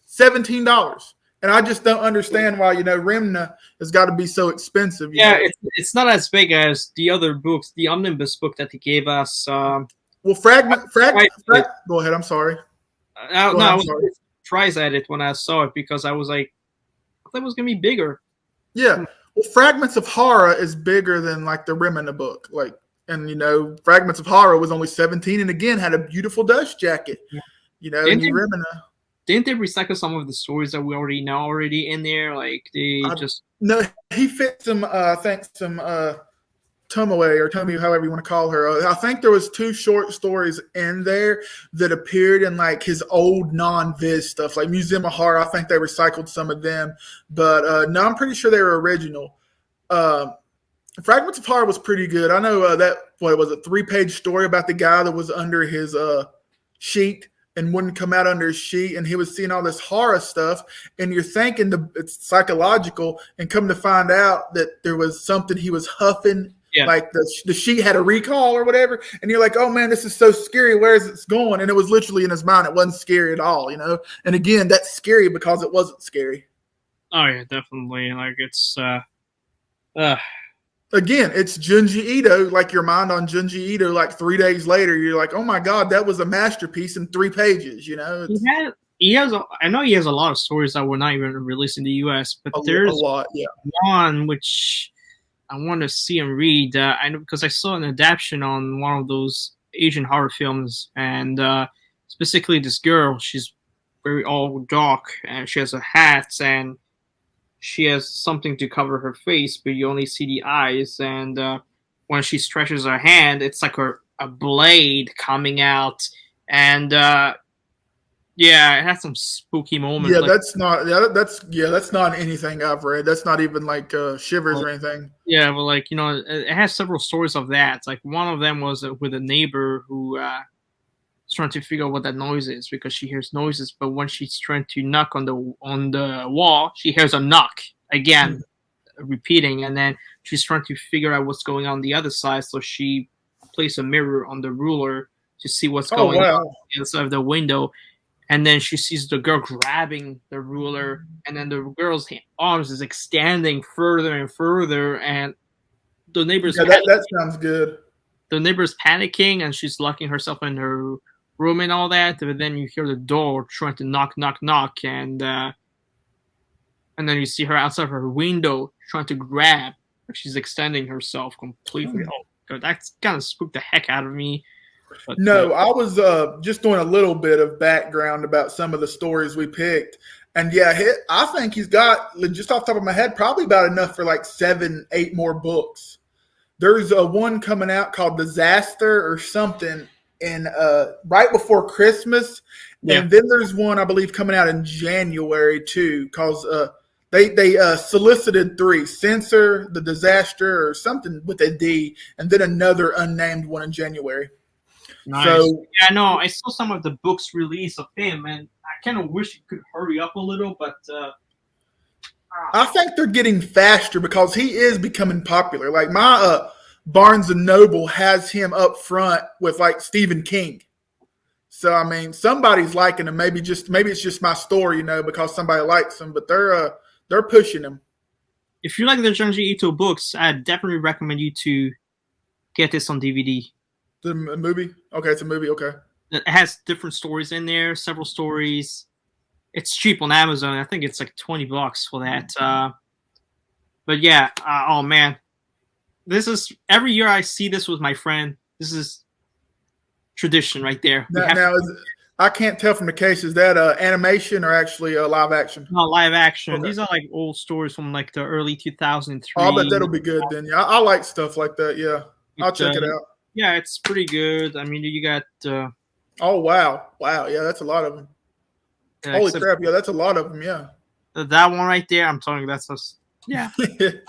$17. And I just don't understand why, Remna has got to be so expensive. It's not as big as the other books, the omnibus book that he gave us. Well, Fragment. Go ahead. I'm sorry. I was surprised at it when I saw it, because I was like, I thought it was going to be bigger. Yeah. Well, Fragments of Horror is bigger than like the Remna book. Fragments of Horror was only $17, and again had a beautiful dust jacket. Remna. Didn't they recycle some of the stories that we already know in there? Like no, he fit some Tomoe or Tomi, however you want to call her. I think there was 2 short stories in there that appeared in like his old non-Viz stuff, like Museum of Horror. I think they recycled some of them, but no, I'm pretty sure they were original. Fragments of Horror was pretty good. I know that what was it, 3-page story about the guy that was under his sheet and wouldn't come out under his sheet, and he was seeing all this horror stuff, and you're thinking it's psychological, and come to find out that there was something he was huffing, like the sheet had a recall or whatever, and you're like, oh man, this is so scary, where is it going? And it was literally in his mind. It wasn't scary at all, you know? And again, that's scary because it wasn't scary. Oh yeah, definitely. Like it's again, it's Junji Ito, like your mind on Junji Ito, like 3 days later, you're like, oh my God, that was a masterpiece in 3 pages, you know? I know he has a lot of stories that were not even released in the US, but there's a lot, one which I want to see and read. I know because I saw an adaptation on one of those Asian horror films, and specifically this girl, she's very all dark, and she has a hat, and she has something to cover her face, but you only see the eyes. And when she stretches her hand, it's like a blade coming out. And it has some spooky moments. Yeah, like, that's not anything I've read. That's not even like shivers or anything. Yeah, but like, you know, it has several stories of that. It's like one of them was with a neighbor who trying to figure out what that noise is because she hears noises, but when she's trying to knock on the wall, she hears a knock again, repeating, and then she's trying to figure out what's going on the other side, so she places a mirror on the ruler to see what's going on inside of the window, and then she sees the girl grabbing the ruler, and then the girl's arms is extending further and further, and the neighbor's that sounds good. The neighbor's panicking, and she's locking herself in her room and all that, but then you hear the door trying to knock, and then you see her outside of her window trying to grab. She's extending herself completely. Oh God, that's kind of spooked the heck out of me. But, no, I was just doing a little bit of background about some of the stories we picked, and I think he's got, just off the top of my head, probably about enough for like 7-8 more books. There's one coming out called Disaster or something in right before Christmas, and then there's one I believe coming out in January too, because they solicited 3: Censor, The Disaster, or something with a D, and then another unnamed one in January. Nice. So, yeah, no, I saw some of the books release of him, and I kind of wish it could hurry up a little, but I think they're getting faster because he is becoming popular. Like my Barnes and Noble has him up front with like Stephen King. So I mean, somebody's liking him. Maybe it's just my store, you know, because somebody likes him. But they're pushing him. If you like the Junji Ito books, I definitely recommend you to get this on DVD. The movie? Okay, it's a movie. Okay. It has different stories in there, several stories. It's cheap on Amazon. I think it's like $20 for that. But yeah, oh man. This is every year I see this with my friend. This is tradition right there. Now I can't tell from the case. Is that animation or actually live action? No, live action. Okay. These are like old stories from like the early 2003. Oh, I bet that'll be good then. Yeah, I like stuff like that. Yeah, I'll check it out. Yeah, it's pretty good. I mean, you got. Oh wow! Yeah, that's a lot of them. Yeah, holy crap! Yeah, that's a lot of them. Yeah. That one right there, I'm telling you, that's just it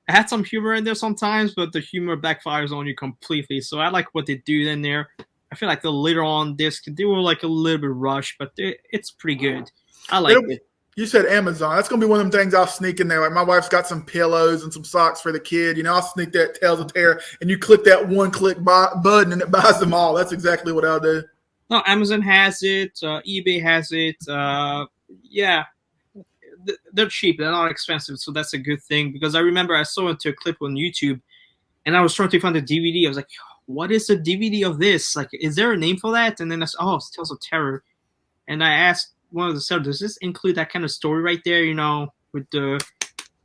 had some humor in there sometimes, but the humor backfires on you completely. So I like what they do in there. I feel like the later on disc, they were like a little bit rushed, but it's pretty good. I like it. You said Amazon. That's going to be one of them things I'll sneak in there. Like my wife's got some pillows and some socks for the kid. You know, I'll sneak that Tales of Terror, and you click that one-click button, and it buys them all. That's exactly what I'll do. No, Amazon has it. eBay has it. Yeah. They're cheap. They're not expensive, so that's a good thing. Because I remember I saw into a clip on YouTube, and I was trying to find the DVD. I was like, what is the DVD of this? Like, is there a name for that? And then I said, oh, it's Tales of Terror. And I asked one of the sellers, does this include that kind of story right there, you know, with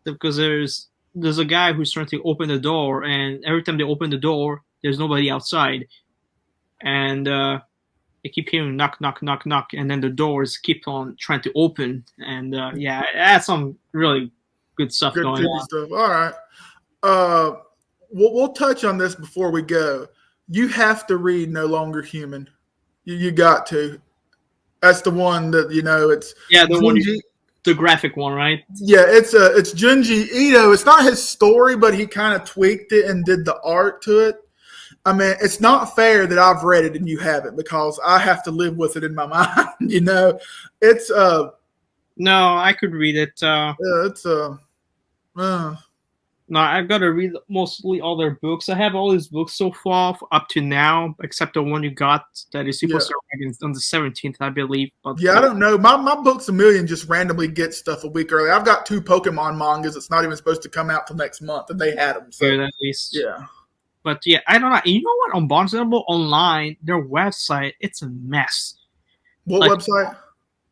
because there's a guy who's trying to open the door, and every time they open the door, there's nobody outside. And they keep hearing knock, knock, knock, knock, and then the doors keep on trying to open. And yeah, it has some really good stuff going on. Stuff. All right. We'll touch on this before we go. You have to read No Longer Human. You got to. That's the one that, you know, it's the graphic one, right? Yeah, it's Junji Ito. It's not his story, but he kind of tweaked it and did the art to it. I mean, it's not fair that I've read it and you haven't because I have to live with it in my mind. It's No, I could read it. it's No, I've got to read mostly all their books. I have all these books so far up to now, except the one you got that is supposed to arrive on the 17th, I believe. But I don't know. My Books a Million just randomly gets stuff a week early. I've got 2 Pokemon mangas. It's not even supposed to come out till next month, and they had them. So good at least. yeah. But yeah, I don't know. You know what? On Barnes & Noble online, their website, it's a mess. What website?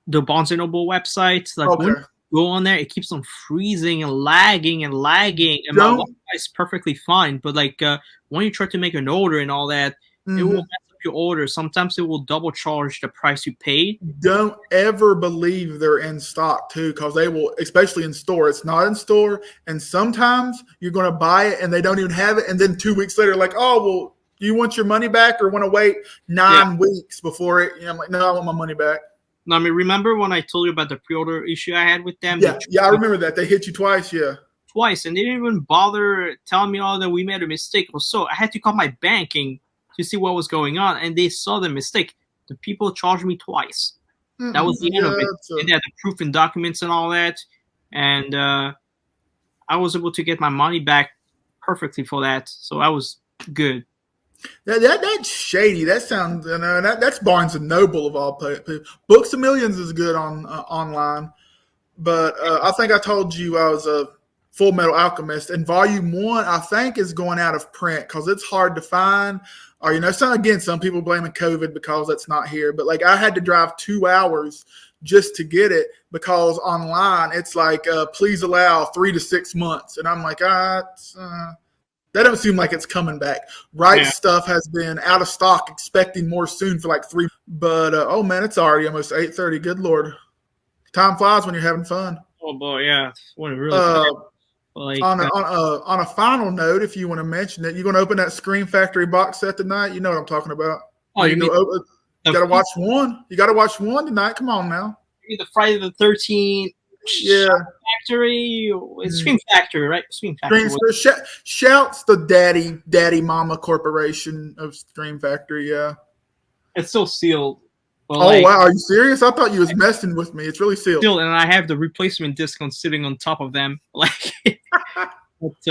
The Barnes & Noble website. Like when you go on there, it keeps on freezing and lagging. And my website's perfectly fine, but like when you try to make an order and all that, it will mess up your order. Sometimes it will double charge the price you paid. Don't ever believe they're in stock too, because they will, especially in store. It's not in store, and sometimes you're going to buy it and they don't even have it, and then 2 weeks later, like, oh well, do you want your money back or want to wait 9 weeks before it? I'm like, no, I want my money back. No, I mean, remember when I told you about the pre-order issue I had with them? Yeah, I remember that. They hit you twice, twice, and they didn't even bother telling me, oh, that we made a mistake or so. I had to call my banking to see what was going on, and they saw the mistake. The people charged me twice. That was the end of it. They had the proof and documents and all that, and I was able to get my money back perfectly for that, so I was good. That's shady. That sounds, that's Barnes and Noble of all people. Books a Millions is good on online, but I think I told you I was a Full Metal Alchemist, and Volume 1 I think is going out of print because it's hard to find. Or some people blaming COVID because that's not here, but like I had to drive 2 hours just to get it because online it's like please allow 3 to 6 months, and I'm like that don't seem like it's coming back. Stuff has been out of stock, expecting more soon for like 3. But oh man, it's already almost 8:30. Good Lord, time flies when you're having fun. Oh boy, yeah. When it really on a final note, if you want to mention it, you're going to open that Scream Factory box set tonight. You know what I'm talking about. Oh, you got to watch one. You got to watch one tonight. Come on now. You mean the Friday the 13th? Factory. It's Scream Factory, right? Scream Factory. Shouts the Daddy Mama Corporation of Scream Factory. Yeah, it's still sealed. But wow, are you serious? I thought you was messing with me. It's really sealed. And I have the replacement disc sitting on top of them. But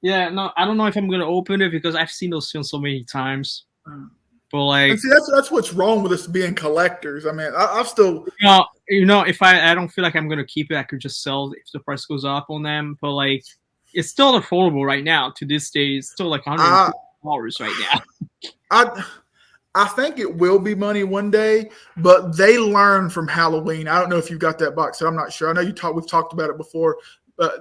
yeah, no, I don't know if I'm gonna open it because I've seen those films so many times. But and see, that's what's wrong with us being collectors. I mean, I've still, if I don't feel like I'm gonna keep it, I could just sell it if the price goes up on them. But like, it's still affordable right now. To this day, it's still like $100 right now. I think it will be money one day, but they learn from Halloween. I don't know if you got that box set. I'm not sure. I know we've talked about it before.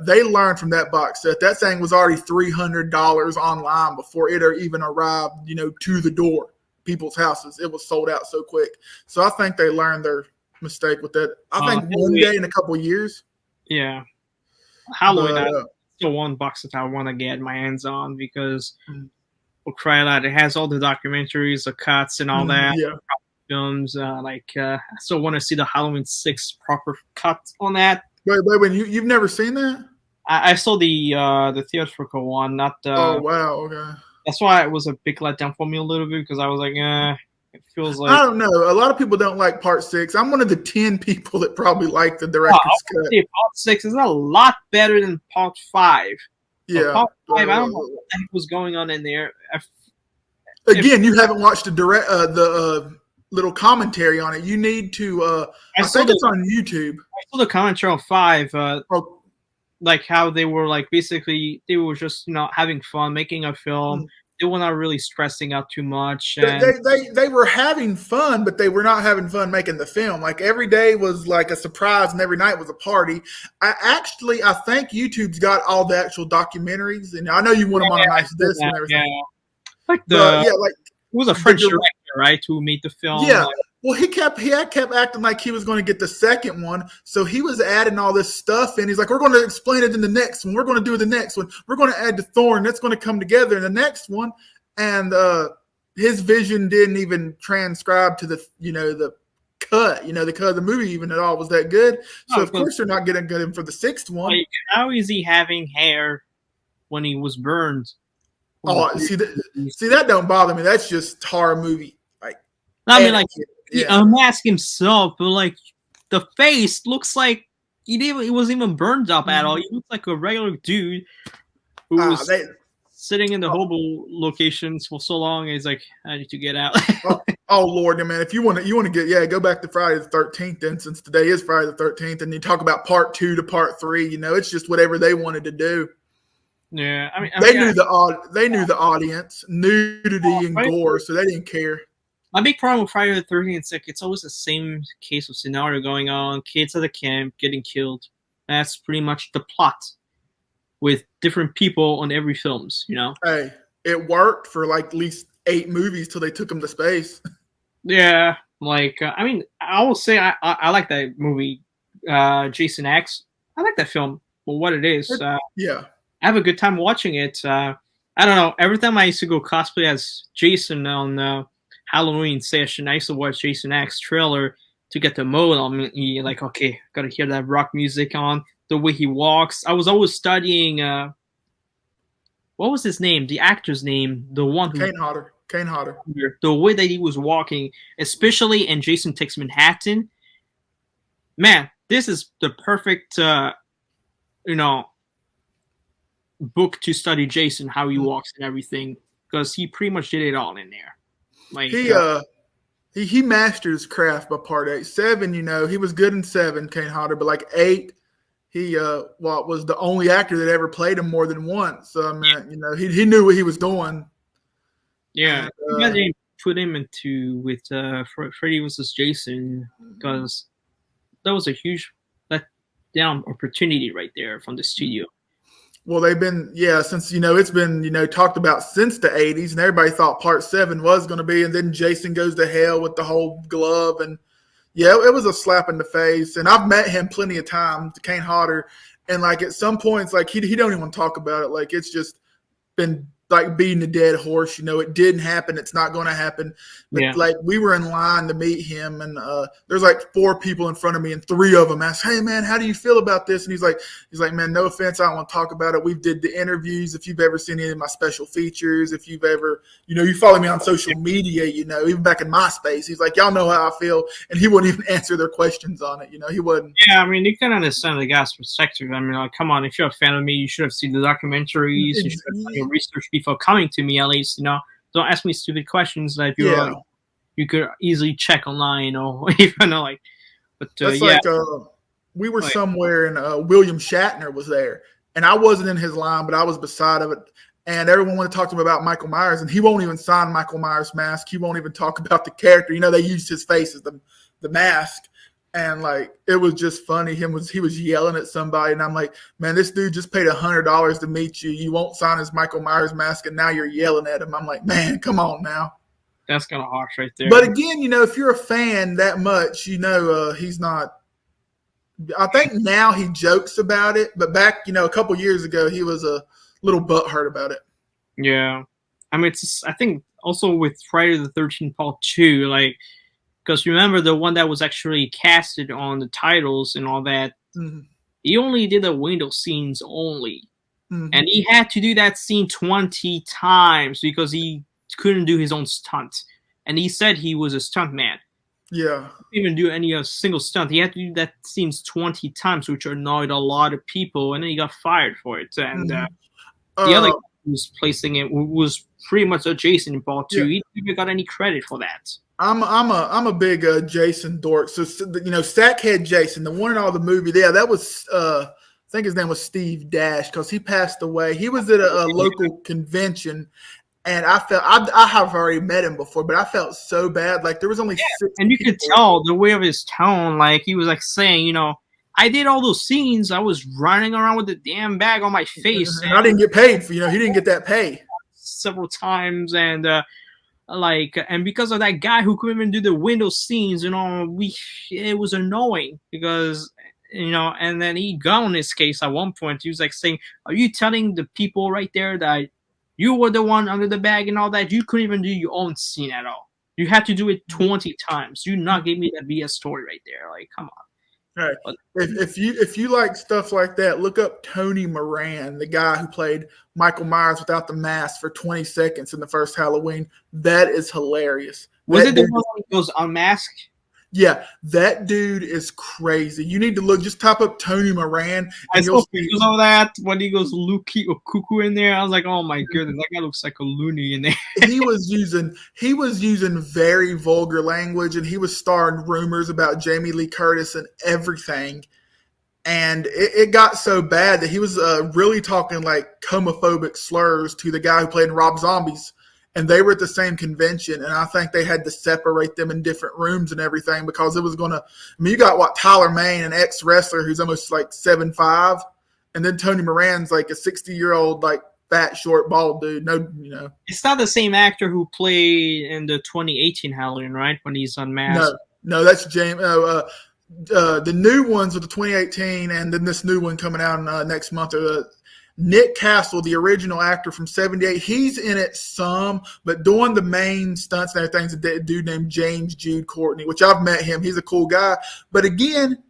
They learned from that box set. That thing was already $300 online before it even arrived, to the door. People's houses. It was sold out so quick. So I think they learned their mistake with that. I think one day in a couple of years. Yeah. Halloween, still one box that I want to get my hands on because we'll cry a lot. It has all the documentaries, the cuts, and all that. Yeah. Films. I still want to see the Halloween 6 proper cut on that. Wait, you've never seen that? I saw the theatrical one, not the. Oh wow! Okay. That's why it was a big letdown for me a little bit because I was like, it feels like. I don't know. A lot of people don't like Part 6. I'm one of the 10 people that probably like the director's cut. Part 6 is a lot better than Part 5. Yeah. Part 5, I don't know what the heck was going on in there. Again, you haven't watched the little commentary on it. You need to. I think it's on YouTube. I saw the commentary on 5. Like how they were like basically they were just having fun making a film. They were not really stressing out too much. And they were having fun, but they were not having fun making the film. Like every day was like a surprise, and every night was a party. I think YouTube's got all the actual documentaries, and I know you want them on a nice disc and everything. Yeah. It was a French director, right, who made the film. Yeah. Well, he kept acting like he was going to get the second one, so he was adding all this stuff in. He's like, "We're going to explain it in the next one. We're going to do the next one. We're going to add the thorn. That's going to come together in the next one." And his vision didn't even transcribe to the cut. The cut of the movie even at all was that good. So of course they're not getting him for the 6th one. Like, how is he having hair when he was burned? Oh, see that don't bother me. That's just horror movie. Like, I mean, like he yeah. unmasked himself, but like the face looks like he wasn't even burned up at all. He looks like a regular dude who was sitting in the hobo locations for so long. And he's like, I need to get out. Oh Lord, man! If you want to get go back to Friday the 13th. Then since today is Friday the 13th, and you talk about part 2 to part 3, it's just whatever they wanted to do. Yeah, I mean, they knew the audience, nudity and gore, so they didn't care. My big problem with Friday the 13th is like it's always the same case of scenario going on. Kids at the camp getting killed. That's pretty much the plot, with different people on every films. Hey, it worked for like at least 8 movies till they took them to space. Yeah, like I mean, I will say I like that movie, Jason X. I like that film for what it is. Yeah. I have a good time watching it. I don't know. Every time I used to go cosplay as Jason on Halloween session, I used to watch Jason X trailer to get the mode on me. Like, okay, gotta hear that rock music on. The way he walks. I was always studying. What was his name? The actor's name. The one who. Kane Hodder. The way that he was walking, especially in Jason Takes Manhattan. Man, this is the perfect, book to study Jason, how he walks and everything, because he pretty much did it all in there. Like he mastered his craft by part 8. 7, he was good in 7, Kane Hodder, but like 8, he was the only actor that ever played him more than once. So I mean, he knew what he was doing. Yeah, they put him into with Freddy vs. Jason, because that was a huge letdown opportunity right there from the studio. Well, they've been, since, it's been, talked about since the 80s, and everybody thought part 7 was going to be, and then Jason goes to hell with the whole glove, and it was a slap in the face. And I've met him plenty of times, Kane Hodder, and like at some points, like he don't even want to talk about it. Like it's just been like beating a dead horse. It didn't happen. It's not going to happen. But like we were in line to meet him, and there's like 4 people in front of me, and 3 of them asked, "Hey man, how do you feel about this?" And he's like, "Man, no offense, I don't want to talk about it. We did the interviews. If you've ever seen any of my special features, if you've ever, you follow me on social media, even back in MySpace, he's like, y'all know how I feel." And he wouldn't even answer their questions on it. He wouldn't. Yeah, I mean, you can understand the guy's perspective. I mean, like, come on, if you're a fan of me, you should have seen the documentaries. You should have done your research before coming to me, at least. Don't ask me stupid questions that you could easily check online, even like. But that's like we were somewhere, and William Shatner was there, and I wasn't in his line, but I was beside of it. And everyone wanted to talk to him about Michael Myers, and he won't even sign Michael Myers' mask. He won't even talk about the character. They used his face as the mask. And like it was just funny. He was yelling at somebody, and I'm like, man, this dude just paid $100 to meet you. You won't sign his Michael Myers mask, and now you're yelling at him. I'm like, man, come on now. That's kind of harsh right there. But again, if you're a fan that much, he's not. I think now he jokes about it, but back, a couple years ago, he was a little butthurt about it. Yeah, I mean, I think also with Friday the 13th Part 2, like. Because remember, the one that was actually casted on the titles and all that, he only did the window scenes only. And he had to do that scene 20 times because he couldn't do his own stunt. And he said he was a stunt man. Yeah. He didn't even do any single stunt. He had to do that scenes 20 times, which annoyed a lot of people. And then he got fired for it. And the other guy who was placing it was pretty much a Jason in Part 2. He didn't even got any credit for that. I'm a big Jason dork. So Sackhead Jason, the one in all the movie. Yeah, that was I think his name was Steve Dash, because he passed away. He was at a local convention, and I felt I have already met him before, but I felt so bad. Like there was only 6 and you could tell the way of his tone. Like he was like saying, I did all those scenes. I was running around with the damn bag on my face, and I didn't get paid for. He didn't get that pay several times, and. And because of that guy who couldn't even do the window scenes, it was annoying because, and then he got on his case at one point. He was like saying, "Are you telling the people right there that you were the one under the bag and all that? You couldn't even do your own scene at all. You had to do it 20 times. You not give me that BS story right there. Like, come on." Right. But If you like stuff like that, look up Tony Moran, the guy who played Michael Myers without the mask for 20 seconds in the first Halloween. That is hilarious. was That it the dude, one that goes unmasked? yeah, that dude is crazy. You need to look. Just type up Tony Moran, I and you'll saw see. pictures of that when he goes Luki or Cuckoo in there. I was like, oh my goodness, that guy looks like a loony in there. He was using very vulgar language, and he was starring rumors about Jamie Lee Curtis and everything. And it got so bad that he was really talking like homophobic slurs to the guy who played in Rob Zombies. And they were at the same convention, and I think they had to separate them in different rooms and everything because it was going to. I mean, you got what, Tyler Mane, an ex-wrestler who's almost like 7'5", and then Tony Moran's like a 60-year-old like fat, short, bald dude. No, It's not the same actor who played in the 2018 Halloween, right? When he's unmasked. No, that's James. The new ones with the 2018, and then this new one coming out next month. Nick Castle, the original actor from '78, he's in it some, but doing the main stunts and everything's a dude named James Jude Courtney, which I've met him. He's a cool guy. But again,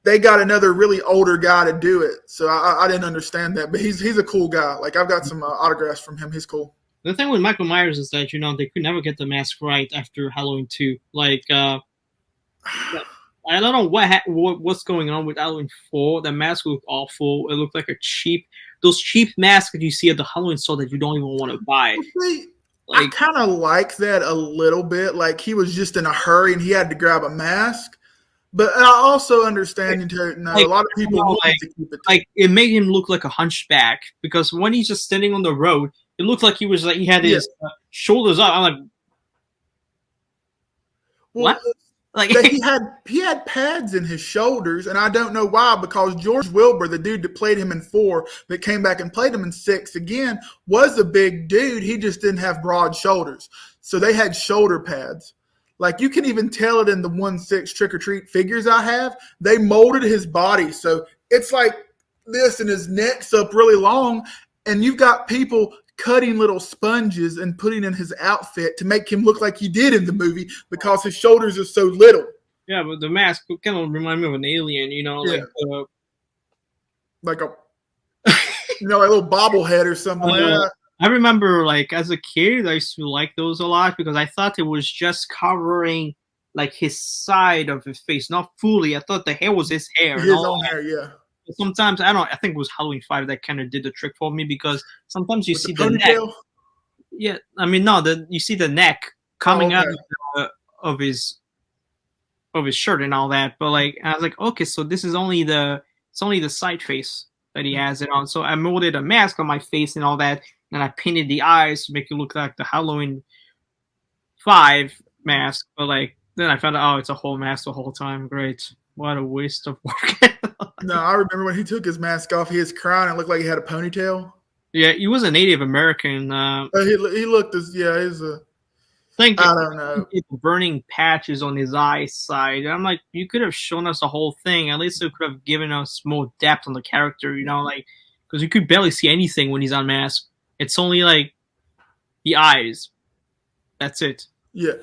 they got another really older guy to do it, so I didn't understand that. But he's a cool guy. Like, I've got some autographs from him. He's cool. The thing with Michael Myers is that they could never get the mask right after Halloween 2. Like, I don't know what's going on with Halloween 4. The mask looked awful. It looked like those cheap masks that you see at the Halloween store that you don't even want to buy. I kind of like that a little bit. Like, he was just in a hurry and he had to grab a mask. But I also understand a lot of people wanted to keep it. Like, it made him look like a hunchback because when he's just standing on the road, it looked like he had his shoulders up. I'm like, what? Like, he had pads in his shoulders, and I don't know why, because George Wilbur, the dude that played him in 4, that came back and played him in 6 again, was a big dude. He just didn't have broad shoulders. So they had shoulder pads. Like, you can even tell it in the 1/6 trick-or-treat figures I have. They molded his body. So it's like this, and his neck's up really long, and you've got people cutting little sponges and putting in his outfit to make him look like he did in the movie because his shoulders are so little. Yeah, but the mask kind of remind me of an alien, like a little bobblehead or something like that. I remember, like, as a kid, I used to like those a lot because I thought it was just covering like his side of his face, not fully. I thought the hair was his hair. His own hair, yeah. Sometimes I think it was Halloween 5 that kind of did the trick for me because sometimes you see the neck. Yeah, I mean, you see the neck coming out of his shirt and all that. But like, I was like, okay, so this is only the side face that he has it on. So I molded a mask on my face and all that, and I painted the eyes to make it look like the Halloween 5 mask. But like, then I found out, it's a whole mask the whole time. Great. What a waste of work. No, I remember when he took his mask off, he was crying. It looked like he had a ponytail. Yeah, he was a Native American. He looked he's a. I don't know. Burning patches on his eye side. I'm like, you could have shown us the whole thing. At least it could have given us more depth on the character, because you could barely see anything when he's unmasked. It's only like the eyes. That's it. Yeah.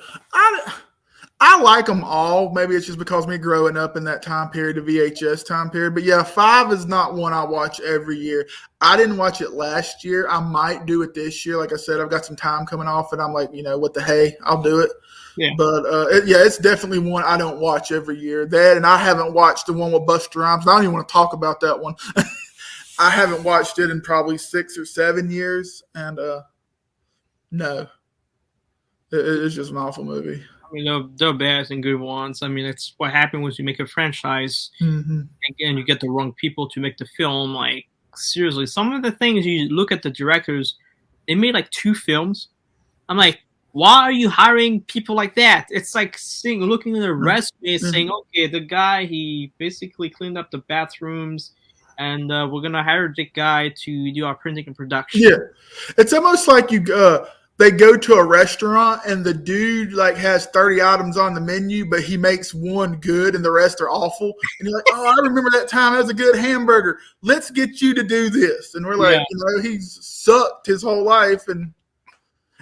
I like them all. Maybe it's just because me growing up in that time period, the VHS time period. But yeah, 5 is not one I watch every year. I didn't watch it last year. I might do it this year. Like I said, I've got some time coming off, and I'm like, what the hey, I'll do it. Yeah. But it's definitely one I don't watch every year. That, and I haven't watched the one with Busta Rhymes. I don't even want to talk about that one. I haven't watched it in probably 6 or 7 years, and no, it's just an awful movie. I mean, they're bad and good ones. I mean, that's what happens when you make a franchise and you get the wrong people to make the film. Like, seriously, some of the things you look at the directors, they made like 2 films. I'm like, why are you hiring people like that? It's like looking at the resume saying, okay, the guy, he basically cleaned up the bathrooms, and we're going to hire the guy to do our printing and production. Yeah. It's almost like they go to a restaurant and the dude like has 30 items on the menu, but he makes one good and the rest are awful. And you're like, oh, I remember that time. That was a good hamburger. Let's get you to do this. And we're like, he's sucked his whole life. And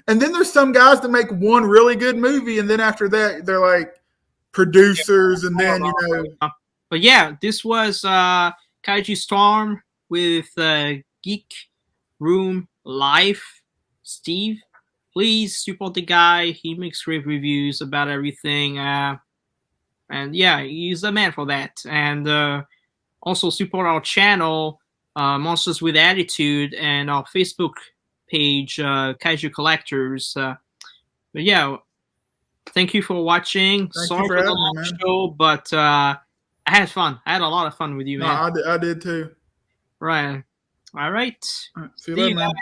then there's some guys that make one really good movie, and then after that they're like producers, and then But But yeah, this was Kaiju Storm with Geek Room Life. Steve, please support the guy. He makes great reviews about everything. And yeah, he's the man for that. And also support our channel, Monsters with Attitude, and our Facebook page, Kaiju Collectors. But yeah, thank you for watching. Sorry for the long show, but I had fun. I had a lot of fun with you, man. No, I did too. Right. All right. See you later, man.